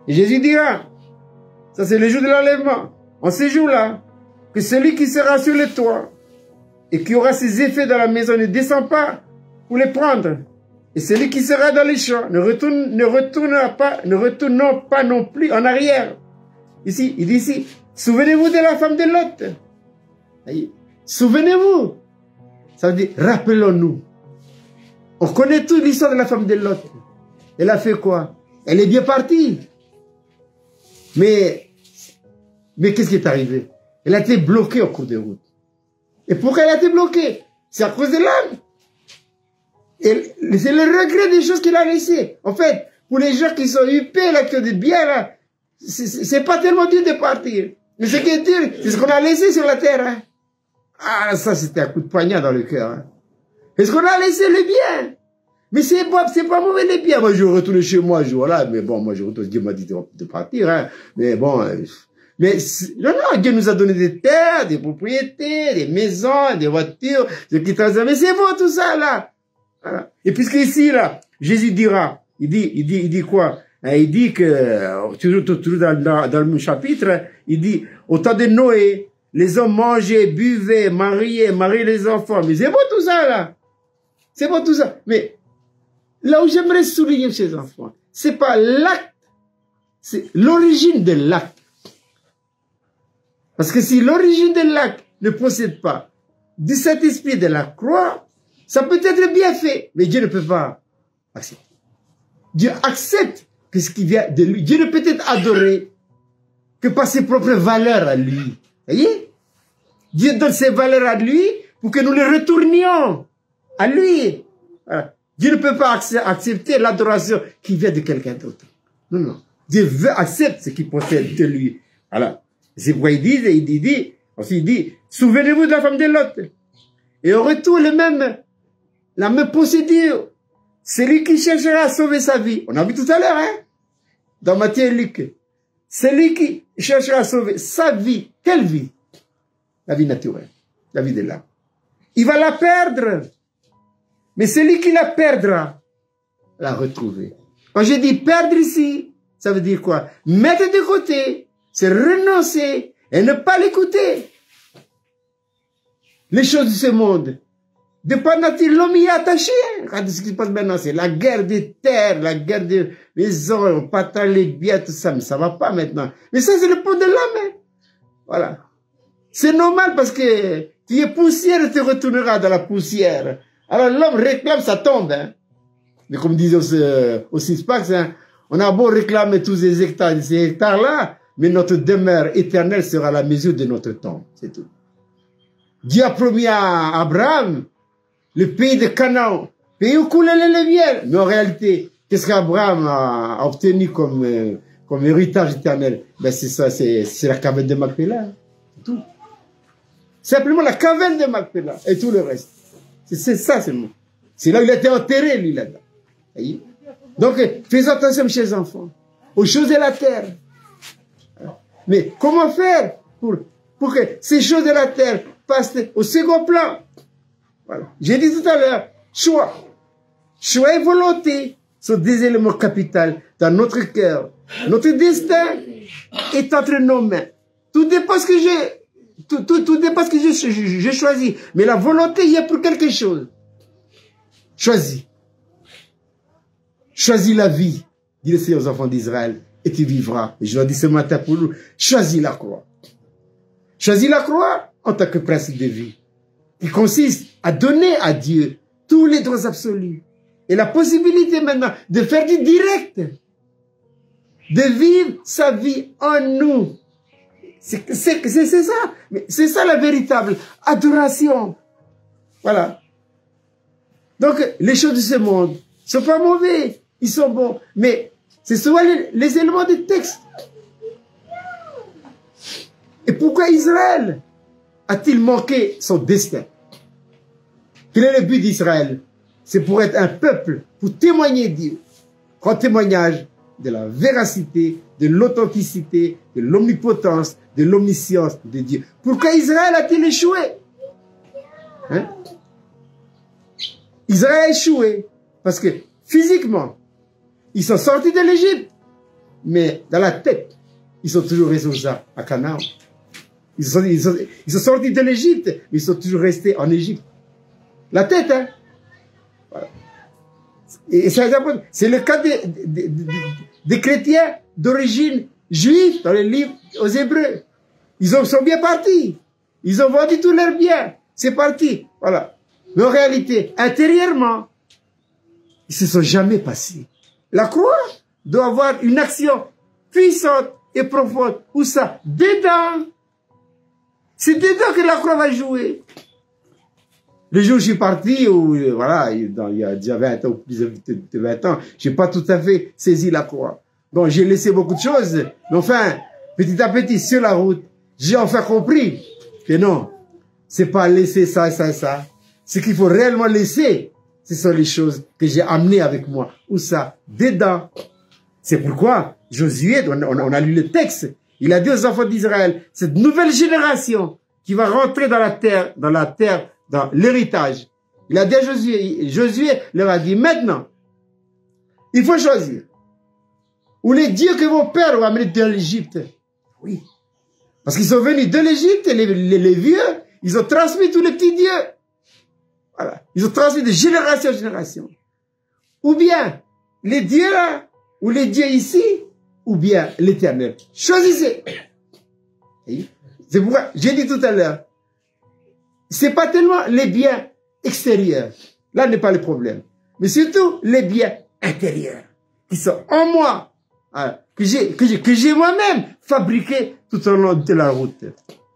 Et Jésus dira, ça c'est le jour de l'enlèvement, en ce jour-là, que celui qui sera sur le toit et qui aura ses effets dans la maison ne descend pas pour les prendre. Et celui qui sera dans les champs ne retournons pas non plus en arrière. Ici, il dit ici, souvenez-vous de la femme de Lot. Souvenez-vous. Ça veut dire, rappelons-nous. On connaît toute l'histoire de la femme de Lot. Elle a fait quoi? Elle est bien partie. Mais qu'est-ce qui est arrivé? Elle a été bloquée au cours de route. Et pourquoi elle a été bloquée? C'est à cause de l'âme. C'est le regret des choses qu'elle a laissées. En fait, pour les gens qui sont huppés, là, qui ont des biens, là, c'est pas tellement dur de partir. Mais ce qui est dur, c'est ce qu'on a laissé sur la terre. Hein. Ah, ça, c'était un coup de poignard dans le cœur. Hein. Est-ce qu'on a laissé les biens? Mais c'est pas mauvais les biens. Moi, je retourne chez moi, voilà. Mais bon, moi, je retourne, Dieu m'a dit de partir. Hein. Mais bon, non, Dieu nous a donné des terres, des propriétés, des maisons, des voitures, mais c'est bon tout ça, là. Voilà. Et puisque ici, là, Jésus dira, il dit quoi? Il dit que, toujours dans le même chapitre, il dit, au temps de Noé, les hommes mangeaient, buvaient, mariaient les enfants. Mais c'est bon tout ça, là. C'est bon tout ça. Mais, là où j'aimerais souligner ces enfants, c'est pas l'acte, c'est l'origine de l'acte. Parce que si l'origine de l'acte ne possède pas du Saint-Esprit de la croix, ça peut être bien fait, mais Dieu ne peut pas accepter. Dieu accepte que ce qui vient de lui. Dieu ne peut être adoré que par ses propres valeurs à lui. Voyez? Dieu donne ses valeurs à lui pour que nous les retournions à lui. Voilà. Dieu ne peut pas accepter l'adoration qui vient de quelqu'un d'autre. Non, non. Dieu veut accepter ce qui possède de lui. Voilà. C'est pourquoi il dit, souvenez-vous de la femme de Lot. Et on retourne la même procédure. Celui qui cherchera à sauver sa vie. On a vu tout à l'heure, hein, dans Matthieu et Luc. Celui qui cherchera à sauver sa vie. Quelle vie? La vie naturelle. La vie de l'âme. Il va la perdre. Mais celui qui la perdra, la retrouver. Quand je dis perdre ici, ça veut dire quoi? Mettre de côté, c'est renoncer et ne pas l'écouter. Les choses de ce monde. De par nature, l'homme y est attaché. Regardez ce qui se passe maintenant, c'est la guerre des terres, la guerre des maisons, on partage les biens, tout ça, mais ça va pas maintenant. Mais ça, c'est le pot de l'homme. Hein. Voilà. C'est normal parce que tu es poussière et tu retourneras dans la poussière. Alors l'homme réclame, ça tombe. Hein. Mais comme disait au Six-Packs, hein, on a beau réclamer tous ces hectares-là, mais notre demeure éternelle sera à la mesure de notre temps. C'est tout. Dieu a promis à Abraham le pays de Canaan, pays où coulaient les rivières. Mais en réalité, qu'est-ce qu'Abraham a obtenu comme héritage éternel? Ben c'est ça, c'est la caverne de Macpéla. C'est tout. Simplement la caverne de Macpéla et tout le reste. C'est ça seulement. C'est là où il a été enterré, lui, là-dedans. Donc, fais attention, chers enfants, aux choses de la terre. Mais comment faire pour que ces choses de la terre passent au second plan? Voilà. J'ai dit tout à l'heure, choix. Choix et volonté sont des éléments capitaux dans notre cœur. Notre destin est entre nos mains. Tout dépend ce que tout dépend ce que j'ai choisi. Mais la volonté y est pour quelque chose. Choisis. Choisis la vie, dit le Seigneur aux enfants d'Israël, et tu vivras. Et je leur dis ce matin pour nous, choisis la croix. Choisis la croix en tant que principe de vie, qui consiste à donner à Dieu tous les droits absolus. Et la possibilité maintenant de faire du direct, de vivre sa vie en nous. C'est ça. C'est ça la véritable adoration. Voilà. Donc, les choses de ce monde ne sont pas mauvais. Ils sont bons. Mais c'est souvent les éléments du texte. Et pourquoi Israël a-t-il manqué son destin? Quel est le but d'Israël? C'est pour être un peuple, pour témoigner Dieu. En témoignage de la véracité, de l'authenticité, de l'omnipotence, de l'omniscience de Dieu. Pourquoi Israël a-t-il échoué? Hein? Israël a échoué parce que physiquement, ils sont sortis de l'Égypte, mais dans la tête, ils sont toujours restés à Canaan. Ils sont sortis de l'Égypte, mais ils sont toujours restés en Égypte. La tête, hein? Voilà. Et c'est le cas des chrétiens d'origine juive dans les livres aux Hébreux. Ils sont bien partis. Ils ont vendu tous leurs biens. C'est parti. Voilà. Mais en réalité, intérieurement, ils ne se sont jamais passés. La croix doit avoir une action puissante et profonde. Où ça? Dedans. C'est dedans que la croix va jouer. Le jour où je suis parti, voilà, il y a déjà 20 ans ou plus de 20 ans, je n'ai pas tout à fait saisi la croix. Donc j'ai laissé beaucoup de choses. Mais enfin, petit à petit, sur la route, j'ai enfin compris que non, c'est pas laisser ça, ça et ça. Ce qu'il faut réellement laisser, ce sont les choses que j'ai amenées avec moi. Où ça? Dedans. C'est pourquoi Josué, on a lu le texte, il a dit aux enfants d'Israël, cette nouvelle génération qui va rentrer dans la terre, dans l'héritage. Il a dit à Josué leur a dit, maintenant, il faut choisir. Ou les dieux que vos pères ont amenés de l'Égypte. Oui. Parce qu'ils sont venus de l'Égypte, les vieux, ils ont transmis tous les petits dieux. Voilà. Ils ont transmis de génération en génération. Ou bien, les dieux là, ou les dieux ici, ou bien l'Éternel. Choisissez. C'est pourquoi, j'ai dit tout à l'heure, c'est pas tellement les biens extérieurs. Là n'est pas le problème. Mais surtout les biens intérieurs qui sont en moi, voilà, que j'ai moi-même fabriqué tout au long de la route.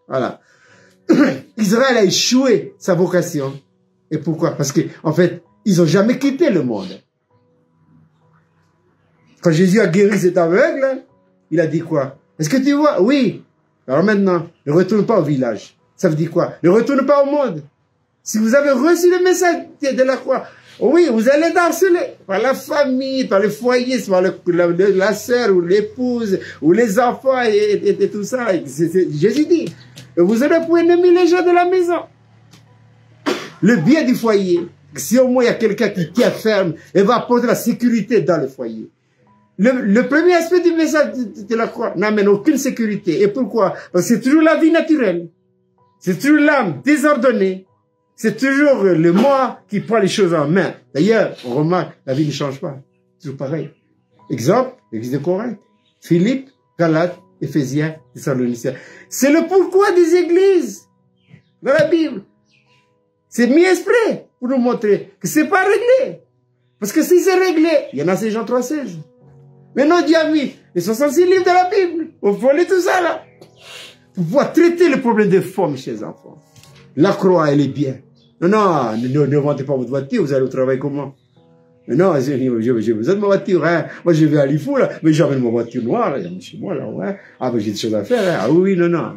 Voilà. Israël a échoué sa vocation. Et pourquoi? Parce que, en fait, ils n'ont jamais quitté le monde. Quand Jésus a guéri cet aveugle, il a dit quoi? Est-ce que tu vois? Oui. Alors maintenant, ne retourne pas au village. Ça veut dire quoi? Ne retourne pas au monde. Si vous avez reçu le message de la croix, oui, vous allez être harcelé par la famille, par le foyer, par la sœur ou l'épouse, ou les enfants et tout ça. Jésus dit, vous aurez pour ennemi les gens de la maison. Le bien du foyer, si au moins il y a quelqu'un qui tient ferme et va apporter la sécurité dans le foyer. Le premier aspect du message de la croix n'amène aucune sécurité. Et pourquoi? Parce que c'est toujours la vie naturelle. C'est toujours l'âme désordonnée c'est toujours le moi qui prend les choses en main. D'ailleurs, on remarque, la vie ne change pas. Toujours pareil. Exemple, l'église de Corinthe, Philippe, Galates, Éphésiens, Thessaloniciens. C'est le pourquoi des églises dans la Bible. C'est mis exprès pour nous montrer que c'est pas réglé. Parce que si c'est réglé, il y en a ces Jean 3,16. Mais non, Dieu a mis les 66 livres de la Bible. On faut aller tout ça là. Pour pouvoir traiter le problème des formes chez les enfants. La croix, elle est bien. Non, non, ne vendez pas votre voiture, vous allez au travail comment? Mais non, j'ai besoin de ma voiture, hein. Moi, je vais à l'IFO, là, mais j'emmène ma voiture noire, là, chez moi, là, ouais. Ah, ben, j'ai des choses à faire, hein. Ah oui, non, non.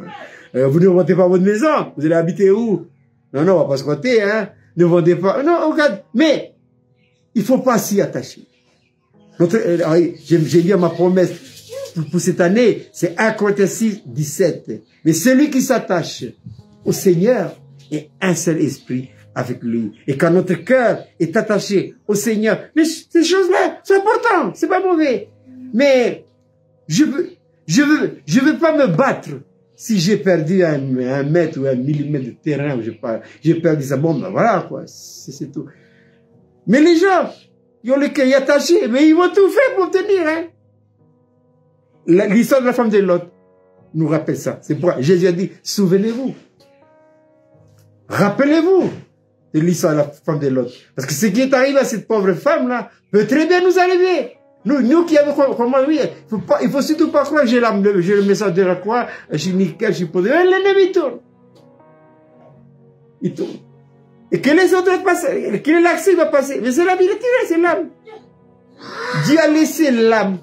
Vous ne vendez pas votre maison, vous allez habiter où? Non, non, on va pas se compter, hein. Ne vendez pas, non, regarde, mais, il faut pas s'y attacher. J'ai dit à ma promesse pour cette année, c'est 1 Corinthiens 6, 17. Mais celui qui s'attache au Seigneur est un seul esprit avec lui. Et quand notre cœur est attaché au Seigneur, mais ces choses-là sont importantes, c'est pas mauvais. Mais je veux pas me battre si j'ai perdu un mètre ou un millimètre de terrain, j'ai perdu ça. Bon, ben voilà, quoi, c'est tout. Mais les gens, ils ont le cœur attaché, mais ils vont tout faire pour obtenir, hein. L'histoire de la femme de Lot nous rappelle ça. C'est pourquoi Jésus a dit, souvenez-vous. Rappelez-vous de l'histoire de la femme de Lot. Parce que ce qui est arrivé à cette pauvre femme-là peut très bien nous arriver. Nous qui avons comment, oui, il faut surtout pas croire que j'ai le message de la croix, je suis nickel, je suis posé. L'ennemi tourne. Il tourne. Et que les autres passent, que l'accès va passer. Mais c'est la vie de tirer, c'est l'âme. Dieu a laissé l'âme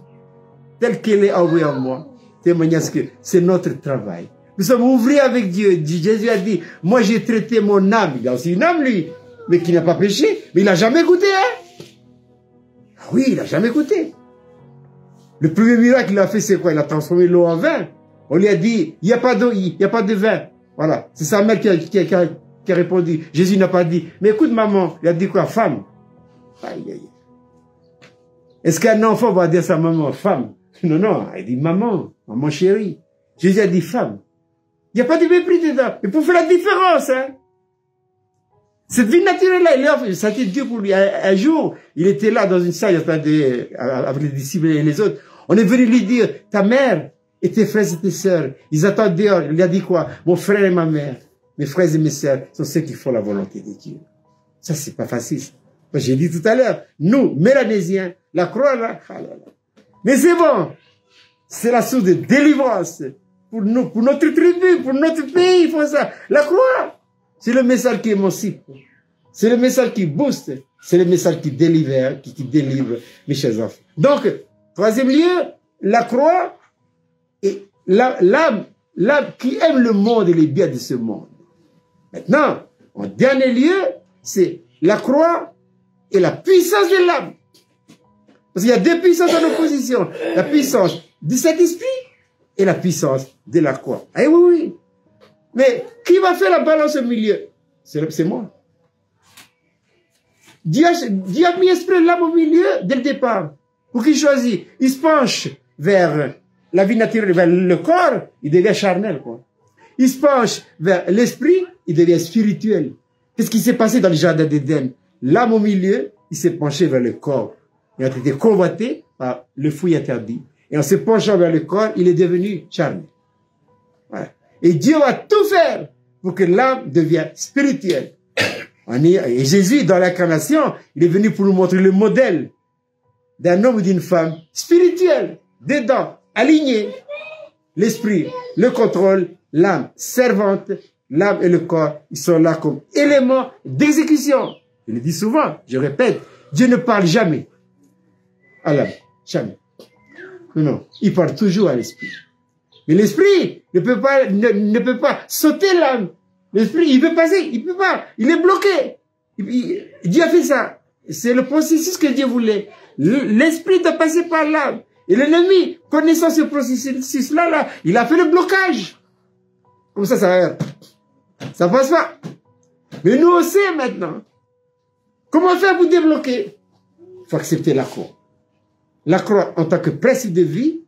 telle qu'elle est envoyée en moi. Témoignage que c'est notre travail. Nous sommes ouvrés avec Dieu. Jésus a dit, moi j'ai traité mon âme. Il a aussi une âme, lui, mais qui n'a pas péché. Mais il n'a jamais goûté, hein? Oui, il n'a jamais goûté. Le premier miracle qu'il a fait, c'est quoi? Il a transformé l'eau en vin. On lui a dit, il n'y a pas d'eau, il n'y a pas de vin. Voilà. C'est sa mère qui a répondu. Jésus n'a pas dit, mais écoute maman, il a dit quoi? Femme. Aïe, aïe. Est-ce qu'un enfant va dire à sa maman, femme? Non, non, il dit maman, maman chérie. Jésus a dit femme. Il n'y a pas de mépris dedans. Mais pour faire la différence, hein. Cette vie naturelle-là, il offre, ça a été Dieu pour lui. Un jour, il était là dans une salle, avec les disciples et les autres. On est venu lui dire, ta mère et tes frères et tes sœurs, ils attendent dehors. Il a dit quoi? Mon frère et ma mère, mes frères et mes sœurs sont ceux qui font la volonté de Dieu. Ça, c'est pas facile. J'ai dit tout à l'heure, nous, Mélanésiens, la croix là, mais c'est bon. C'est la source de délivrance. Pour nous, pour notre tribu, pour notre pays, il faut ça. La croix, c'est le message qui émancipe. C'est le message qui booste. C'est le message qui délivre, qui délivre, mes chers enfants. Donc, troisième lieu, la croix et l'âme qui aime le monde et les biens de ce monde. Maintenant, en dernier lieu, c'est la croix et la puissance de l'âme. Parce qu'il y a deux puissances en opposition. La puissance du Saint-Esprit et la puissance de la croix. Eh oui, oui. Mais qui va faire la balance au milieu? C'est moi. Dieu a mis esprit l'âme au milieu dès le départ. Pour qu'il choisit. Il se penche vers la vie naturelle, vers le corps, il devient charnel, quoi. Il se penche vers l'esprit, il devient spirituel. Qu'est-ce qui s'est passé dans le jardin d'Éden? L'âme au milieu, il s'est penché vers le corps. Il a été convoité par le fruit interdit. Et en se penchant vers le corps, il est devenu charnel. Ouais. Et Dieu va tout faire pour que l'âme devienne spirituelle. Et Jésus, dans l'incarnation, il est venu pour nous montrer le modèle d'un homme ou d'une femme spirituelle, dedans, aligné. L'esprit, le contrôle, l'âme servante, l'âme et le corps, ils sont là comme éléments d'exécution. Je le dis souvent, je répète, Dieu ne parle jamais à l'âme, jamais. Non, non, il parle toujours à l'esprit. Mais l'esprit ne peut pas sauter l'âme. L'esprit, il peut passer, il peut pas, il est bloqué. Dieu a fait ça. C'est le processus que Dieu voulait. L'esprit doit passer par l'âme. Et l'ennemi, connaissant ce processus-là, il a fait le blocage. Comme ça passe pas. Mais nous aussi maintenant. Comment faire pour débloquer? Il faut accepter la croix. La croix en tant que principe de vie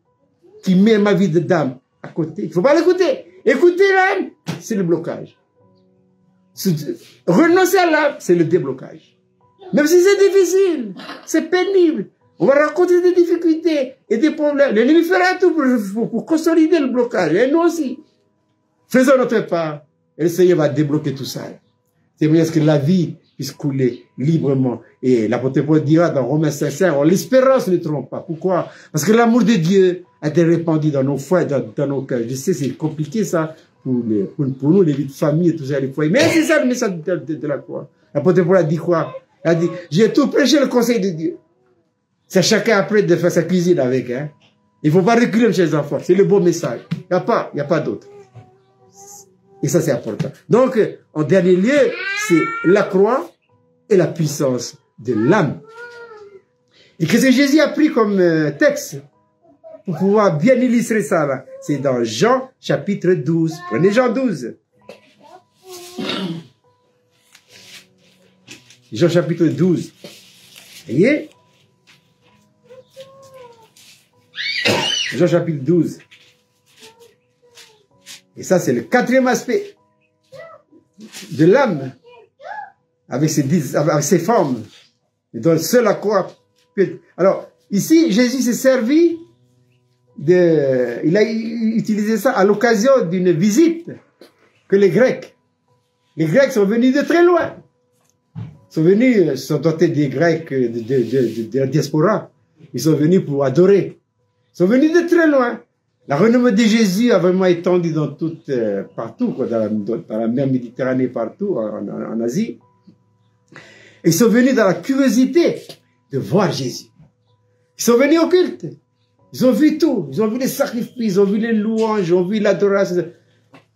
qui met ma vie de dame à côté. Il ne faut pas l'écouter. Écouter l'âme, c'est le blocage. Renoncer à l'âme, c'est le déblocage. Même si c'est difficile, c'est pénible. On va rencontrer des difficultés et des problèmes. L'ennemi fera tout pour consolider le blocage. Et nous aussi. Faisons notre part. Et le Seigneur va débloquer tout ça. C'est pour que la vie puisse couler librement. Et l'apôtre Paul dira dans Romains 5, l'espérance ne trompe pas. Pourquoi? Parce que l'amour de Dieu a été répandu dans nos foyers, dans nos cœurs. Je sais, c'est compliqué ça pour nous, les vies de famille et tout ça, les foyers. Mais c'est ça le message de la croix. L'apôtre Paul a dit quoi? Il a dit, j'ai tout prêché le conseil de Dieu. C'est chacun après de faire sa cuisine avec. Hein. Il ne faut pas reculer chez les enfants. C'est le beau message. Il n'y a pas d'autre. Et ça, c'est important. Donc, en dernier lieu, c'est la croix et la puissance de l'âme. Et qu'est-ce que Jésus a pris comme texte pour pouvoir bien illustrer ça là? C'est dans Jean chapitre 12. Prenez Jean 12. Jean chapitre 12. Voyez? Jean chapitre 12. Et ça, c'est le quatrième aspect de l'âme, avec ses formes, et dont seul la croix peut... Alors, ici, Jésus s'est servi il a utilisé ça à l'occasion d'une visite que les Grecs sont venus de très loin. Sont dotés des Grecs de la diaspora. Ils sont venus pour adorer. Ils sont venus de très loin. La renommée de Jésus a vraiment étendu dans partout, quoi, dans la mer Méditerranée, partout, en Asie. Et ils sont venus dans la curiosité de voir Jésus. Ils sont venus au culte. Ils ont vu tout. Ils ont vu les sacrifices, ils ont vu les louanges, ils ont vu l'adoration.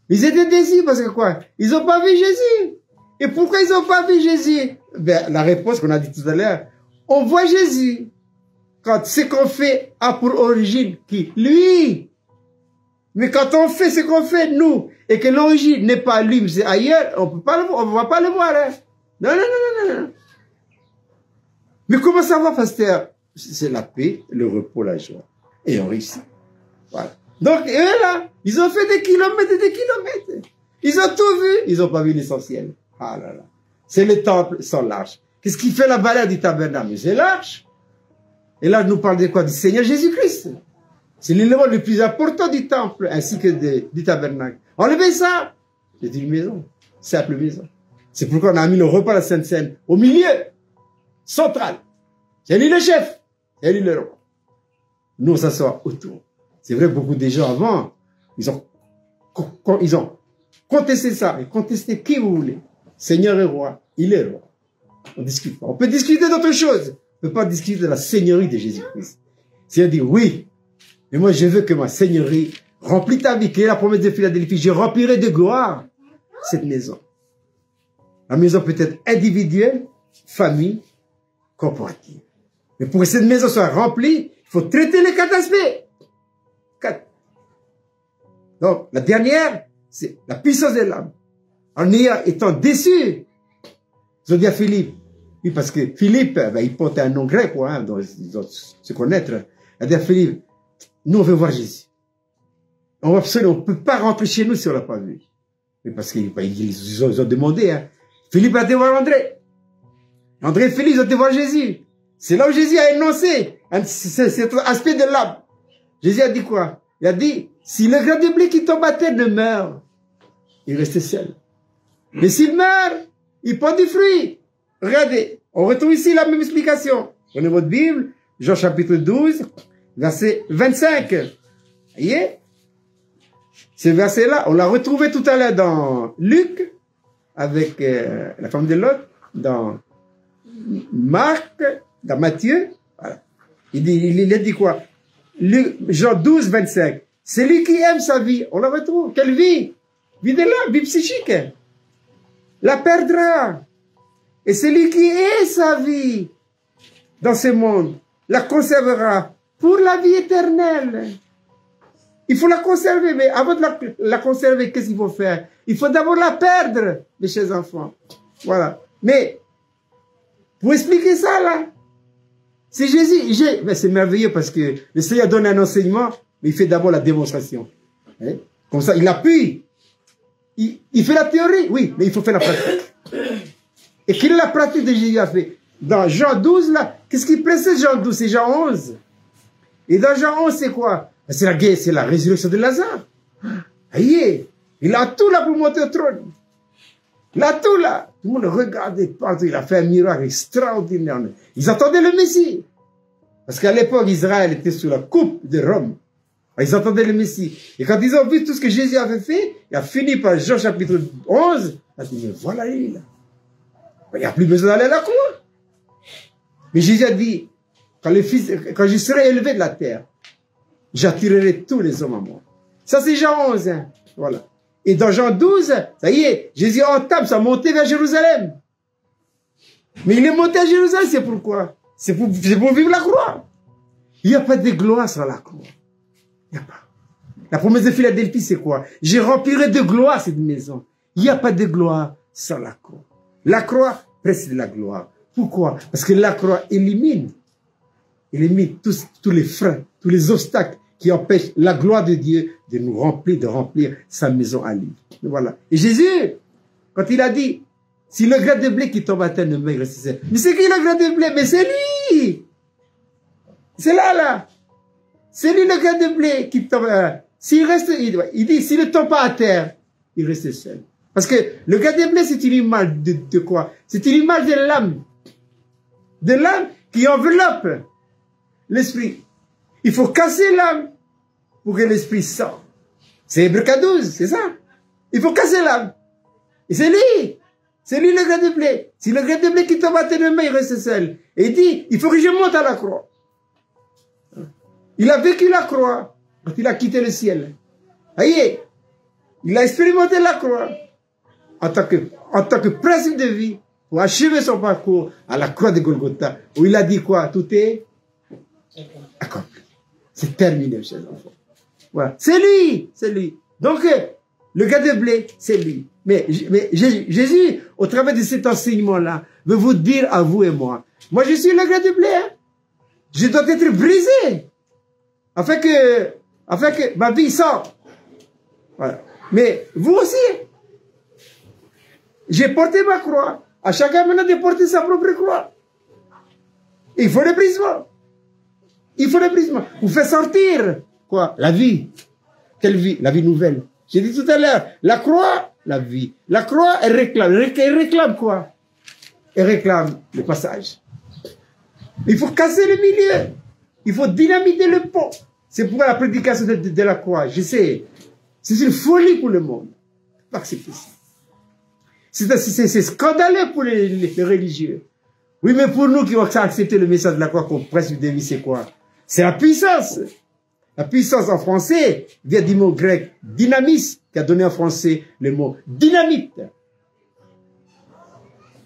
Ils étaient déçus parce que quoi? Ils n'ont pas vu Jésus. Et pourquoi ils n'ont pas vu Jésus? Ben, la réponse qu'on a dit tout à l'heure, on voit Jésus quand ce qu'on fait a pour origine qui? Lui. Mais quand on fait ce qu'on fait, nous, et que l'origine n'est pas lui, mais c'est ailleurs, on ne va pas le voir. Hein. Non. Mais comment ça va, pasteur? C'est la paix, le repos, la joie. Et on réussit. Voilà. Donc, eux là, ils ont fait des kilomètres et des kilomètres. Ils ont tout vu, ils n'ont pas vu l'essentiel. Ah là là. C'est le temple sans l'arche. Qu'est-ce qui fait la valeur du tabernacle? C'est l'arche. Et là, je nous parle de quoi? Du Seigneur Jésus-Christ. C'est l'élément le plus important du temple, ainsi que du tabernacle. Enlevez ça. C'est une maison. Simple maison. C'est pourquoi on a mis le repas de la Sainte Seine au milieu, central. C'est lui le chef. C'est lui le roi. Nous, on s'assoit autour. C'est vrai, beaucoup de gens avant, ils ont contesté ça. Et contesté qui vous voulez. Seigneur et roi. Il est roi. On discute pas. On peut discuter d'autres choses. On ne peut pas discuter de la seigneurie de Jésus-Christ. C'est-à-dire, oui, mais moi, je veux que ma seigneurie remplit ta vie. Quelle est la promesse de Philadelphie? Je remplirai de gloire cette maison. La maison peut être individuelle, famille, corporative. Mais pour que cette maison soit remplie, il faut traiter les 4 aspects. 4. Donc, la dernière, c'est la puissance de l'âme. En étant déçu, ils ont dit à Philippe, oui, parce que Philippe, ben, il porte un nom grec, quoi, hein, donc ils doivent se connaître. Il a dit à Philippe, nous, on veut voir Jésus. On ne peut pas rentrer chez nous si on l'a pas vu. Mais parce qu'ils ont demandé, hein. Philippe a été voir André. André et Philippe ont été voir Jésus. C'est là où Jésus a énoncé cet aspect de l'âme. Jésus a dit quoi? Il a dit, si le grain de blé qui tombe à terre ne meurt, il reste seul. Mais s'il meurt, il porte du fruit. Regardez, on retrouve ici la même explication. Prenez votre Bible, Jean chapitre 12, verset 25. Voyez? Ce verset-là, on l'a retrouvé tout à l'heure dans Luc, avec la femme de Lot, dans Marc, dans Matthieu. Voilà. Il a dit quoi? Jean 12, 25. Celui qui aime sa vie, on la retrouve. Quelle vie? Vie de l'âme, vie psychique. La perdra. Et celui qui est sa vie dans ce monde, la conservera pour la vie éternelle. Il faut la conserver, mais avant de la conserver, qu'est-ce qu'il faut faire? Il faut d'abord la perdre, mes chers enfants. Voilà. Mais, pour expliquer ça, là, c'est Jésus. Mais c'est merveilleux parce que le Seigneur donne un enseignement, mais il fait d'abord la démonstration. Hein? Comme ça, il appuie. il fait la théorie, oui, mais il faut faire la pratique. Et quelle est la pratique que Jésus a fait? Dans Jean 12, là, qu'est-ce qui précède Jean 12? C'est Jean 11. Et dans Jean 11, c'est quoi? C'est la guerre, c'est la résurrection de Lazare. Aïe, il a tout là pour monter au trône. Il a tout là. Tout le monde regardait partout. Il a fait un miracle extraordinaire. Ils attendaient le Messie. Parce qu'à l'époque, Israël était sous la coupe de Rome. Ils attendaient le Messie. Et quand ils ont vu tout ce que Jésus avait fait, il a fini par Jean chapitre 11. Il a dit, mais voilà lui là. Il n'y a plus besoin d'aller à la croix. Mais Jésus a dit, quand je serai élevé de la terre, j'attirerai tous les hommes à moi. Ça c'est Jean 11. Hein. Voilà. Et dans Jean 12, ça y est, Jésus entame sa montée vers Jérusalem. Mais il est monté à Jérusalem, c'est pourquoi? C'est pour vivre la croix. Il n'y a pas de gloire sans la croix. Il n'y a pas. La promesse de Philadelphie, c'est quoi? Je remplirai de gloire cette maison. Il n'y a pas de gloire sans la croix. La croix précède la gloire. Pourquoi? Parce que la croix élimine tous les freins, tous les obstacles qui empêchent la gloire de Dieu de nous remplir, de remplir sa maison à lui. Voilà. Et Jésus, quand il a dit, si le grain de blé qui tombe à terre ne maigre, c'est ça. Mais c'est qui le grain de blé? Mais c'est lui! C'est là. C'est lui le grain de blé qui tombe. S'il reste, il dit, s'il ne tombe pas à terre, il reste seul. Parce que le grain de blé, c'est une image de quoi? C'est une image de l'âme. De l'âme qui enveloppe l'esprit. Il faut casser l'âme pour que l'esprit sorte. C'est Hébreux 12, c'est ça. Il faut casser l'âme. Et c'est lui. C'est lui le grain de blé. Si le grain de blé qui tombe à tes mains, il reste seul. Et il dit, il faut que je monte à la croix. Il a vécu la croix quand il a quitté le ciel. Voyez, il a expérimenté la croix en tant que principe de vie pour achever son parcours à la croix de Golgotha, où il a dit quoi? Tout est accompli. C'est terminé, chers enfants. Voilà. C'est lui. Donc, le gars de blé, c'est lui. Mais Jésus, au travers de cet enseignement-là, veut vous dire à vous et moi, je suis le gars de blé, hein. Je dois être brisé, afin que ma vie sorte. Voilà. Mais vous aussi, j'ai porté ma croix. À chacun maintenant de porter sa propre croix. Il faut le brisement. Il faut le brisement. Vous faites sortir, quoi? La vie. Quelle vie? La vie nouvelle. J'ai dit tout à l'heure, la croix, la vie. La croix, elle réclame quoi? Elle réclame le passage. Il faut casser le milieu. Il faut dynamiter le pont. C'est pourquoi la prédication de la croix, je sais, c'est une folie pour le monde. Pas accepter ça. C'est scandaleux pour les religieux. Oui, mais pour nous qui ont accepté le message de la croix comme principe de vie, c'est quoi? C'est la puissance. La puissance en français vient du mot grec dynamis, qui a donné en français le mot dynamite.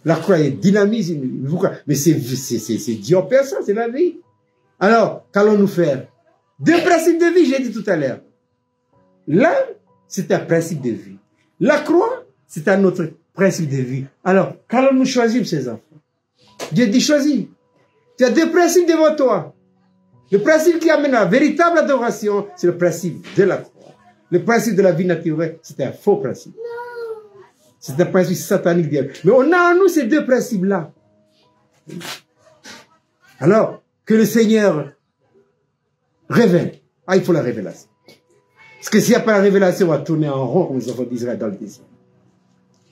La croix est dynamise. Pourquoi? Mais c'est Dieu en personne, c'est la vie. Alors, qu'allons-nous faire? Deux principes de vie, j'ai dit tout à l'heure. L'un, c'est un principe de vie. La croix, c'est un autre principe de vie. Alors, qu'allons-nous choisir, ces enfants? Dieu dit choisis. Tu as deux principes devant toi. Le principe qui amène à la véritable adoration, c'est le principe de la croix. Le principe de la vie naturelle, c'est un faux principe. C'est un principe satanique. Mais on a en nous ces deux principes-là. Alors, que le Seigneur révèle. Ah, il faut la révélation. Parce que s'il n'y a pas la révélation, on va tourner en rond comme les enfants d'Israël dans le désert.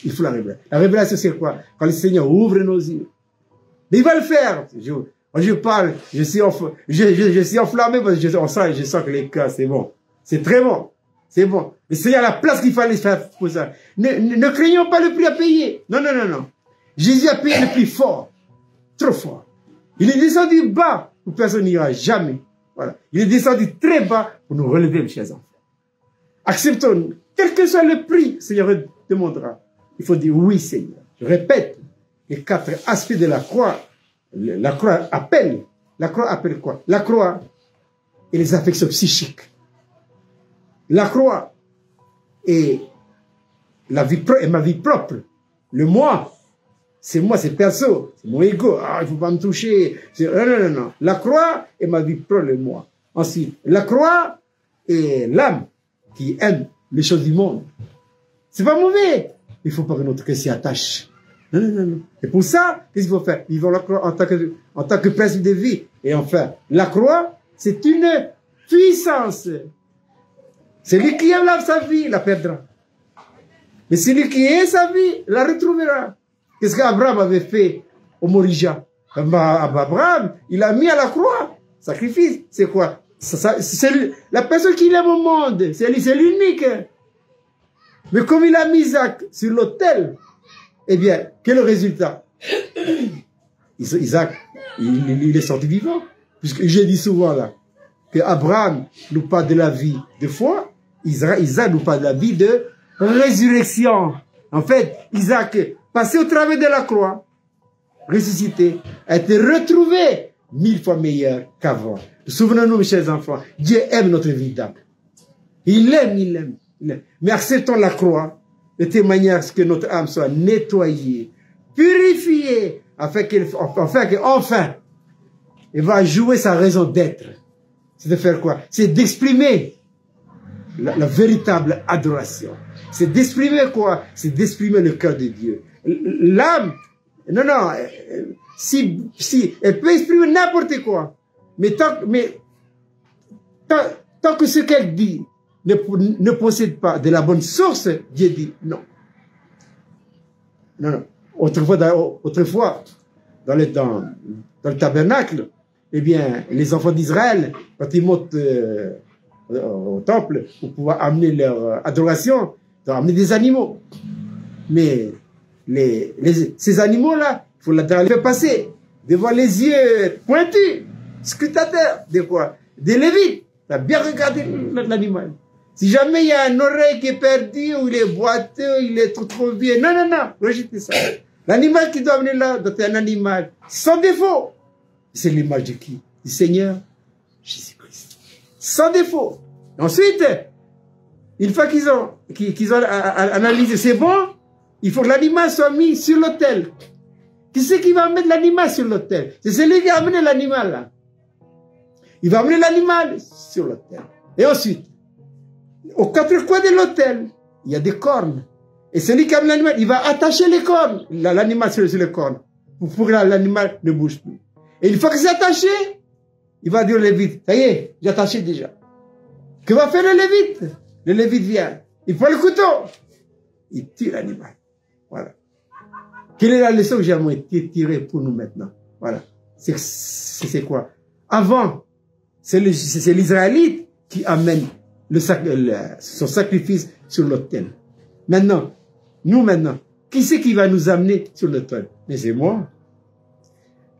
Il faut la révélation. La révélation, c'est quoi? Quand le Seigneur ouvre nos yeux. Mais il va le faire. Je parle, je suis enflammé parce que je sens que les cœurs, c'est bon. C'est très bon. C'est bon. Le Seigneur a la place qu'il fallait faire pour ça. Ne craignons pas le prix à payer. Non. Jésus a payé le prix fort. Trop fort. Il est descendu bas où personne n'ira jamais. Voilà. Il est descendu très bas pour nous relever, mes chers enfants. Acceptons, quel que soit le prix, le Seigneur demandera. Il faut dire oui, Seigneur. Je répète, les quatre aspects de la croix. La croix appelle. La croix appelle quoi? La croix et les affections psychiques. La croix et ma vie propre. Le moi. C'est moi, c'est perso. C'est mon ego. Ah, il ne faut pas me toucher. Non. La croix et ma vie propre, le moi. Ensuite, la croix et l'âme qui aime les choses du monde. C'est pas mauvais. Il faut pas que notre cœur s'y attache. Non, non, non, non. Et pour ça, qu'est-ce qu'il faut faire? Vivons la croix en tant que principe de vie. Et enfin, la croix, c'est une puissance. Celui qui aime sa vie, la perdra. Mais celui qui aime sa vie, la retrouvera. Qu'est-ce qu'Abraham avait fait au Morija? Abraham, il a mis à la croix. Sacrifice, c'est quoi? C'est la personne qu'il aime au monde. C'est l'unique. Mais comme il a mis Isaac sur l'autel, eh bien, quel est le résultat? Isaac, il est sorti vivant. Puisque j'ai dit souvent là, que Abraham nous parle de la vie de foi, Isaac nous parle de la vie de résurrection. En fait, Isaac, passé au travers de la croix, ressuscité, a été retrouvé 1000 fois meilleur qu'avant. Souvenons-nous, mes chers enfants, Dieu aime notre vie d'âme. Il aime, il aime, il aime. Mais acceptons la croix, le témoignage que notre âme soit nettoyée, purifiée, afin qu'enfin, elle va jouer sa raison d'être. C'est de faire quoi? C'est d'exprimer la véritable adoration. C'est d'exprimer quoi? C'est d'exprimer le cœur de Dieu. L'âme, non, si elle peut exprimer n'importe quoi, mais tant que ce qu'elle dit ne possède pas de la bonne source, Dieu dit non. Non, non. Autrefois dans le tabernacle, eh bien, les enfants d'Israël, quand ils montent au temple pour pouvoir amener leur adoration, ils ont amené des animaux. Mais ces animaux-là, il faut les faire passer devant les yeux pointus, scrutateurs, de quoi? Des Lévites. Tu as bien regardé l'animal. Si jamais il y a un oreille qui est perdu, ou il est boiteux, il est trop vieux, non, non, non, rejetez ça. L'animal qui doit amener là, doit être un animal sans défaut. C'est l'image de qui? Du Seigneur Jésus-Christ. Sans défaut. Ensuite, une fois qu'ils ont analysé, c'est bon, il faut que l'animal soit mis sur l'autel. Qui c'est qui va mettre l'animal sur l'autel? C'est celui qui a amené l'animal là. Il va amener l'animal sur l'autel. Et ensuite, aux quatre coins de l'autel, il y a des cornes. Et celui qui amène l'animal, il va attacher les cornes, l'animal sur les cornes, pour que l'animal ne bouge plus. Et une fois que c'est attaché, il va dire au Lévite, ça y est, j'ai attaché déjà. Que va faire le Lévite? Le Lévite vient, il prend le couteau, il tire l'animal. Voilà. Quelle est la leçon que j'ai tirée pour nous maintenant? Voilà. C'est quoi? Avant, c'est l'Israélite qui amène son sacrifice sur l'autel. Maintenant, qui c'est qui va nous amener sur l'autel? Mais c'est moi.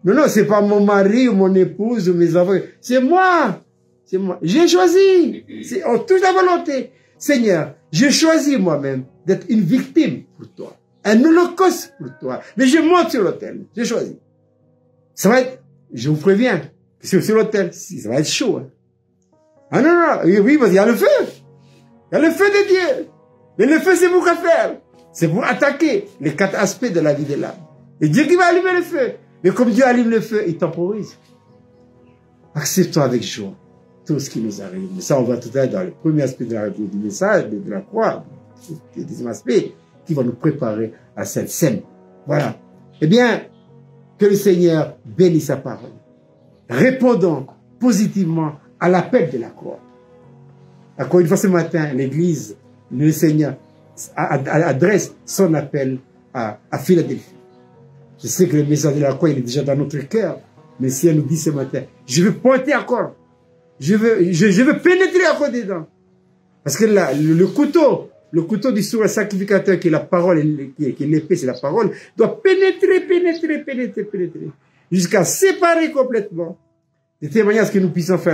Non, c'est pas mon mari ou mon épouse ou mes enfants. C'est moi. C'est moi. J'ai choisi. On touche la volonté. Seigneur, j'ai choisi moi-même d'être une victime pour toi. Un holocauste pour toi. Mais je monte sur l'autel. J'ai choisi. Ça va être, je vous préviens, sur l'autel, ça va être chaud. Hein. Ah non, oui, parce qu'il y a le feu. Il y a le feu de Dieu. Mais le feu, c'est pour quoi faire? C'est pour attaquer les 4 aspects de la vie de l'âme. Et Dieu qui va allumer le feu. Mais comme Dieu allume le feu, il temporise. Acceptons avec joie tout ce qui nous arrive. Mais ça, on va tout à l'heure dans le premier aspect du message, de la croix, le deuxième aspect, qui va nous préparer à cette scène. Voilà. Eh bien, que le Seigneur bénisse sa parole. Répondons positivement à l'appel de la croix. Encore une fois ce matin, l'Église, le Seigneur adresse son appel à Philadelphie. Je sais que le message de la croix, il est déjà dans notre cœur. Mais si elle nous dit ce matin, je veux pointer encore. Je veux pénétrer encore dedans. Parce que là, le couteau du souverain sacrificateur, qui est la parole, qui est l'épée, c'est la parole, doit pénétrer, jusqu'à séparer complètement les témoignages que nous puissions faire là.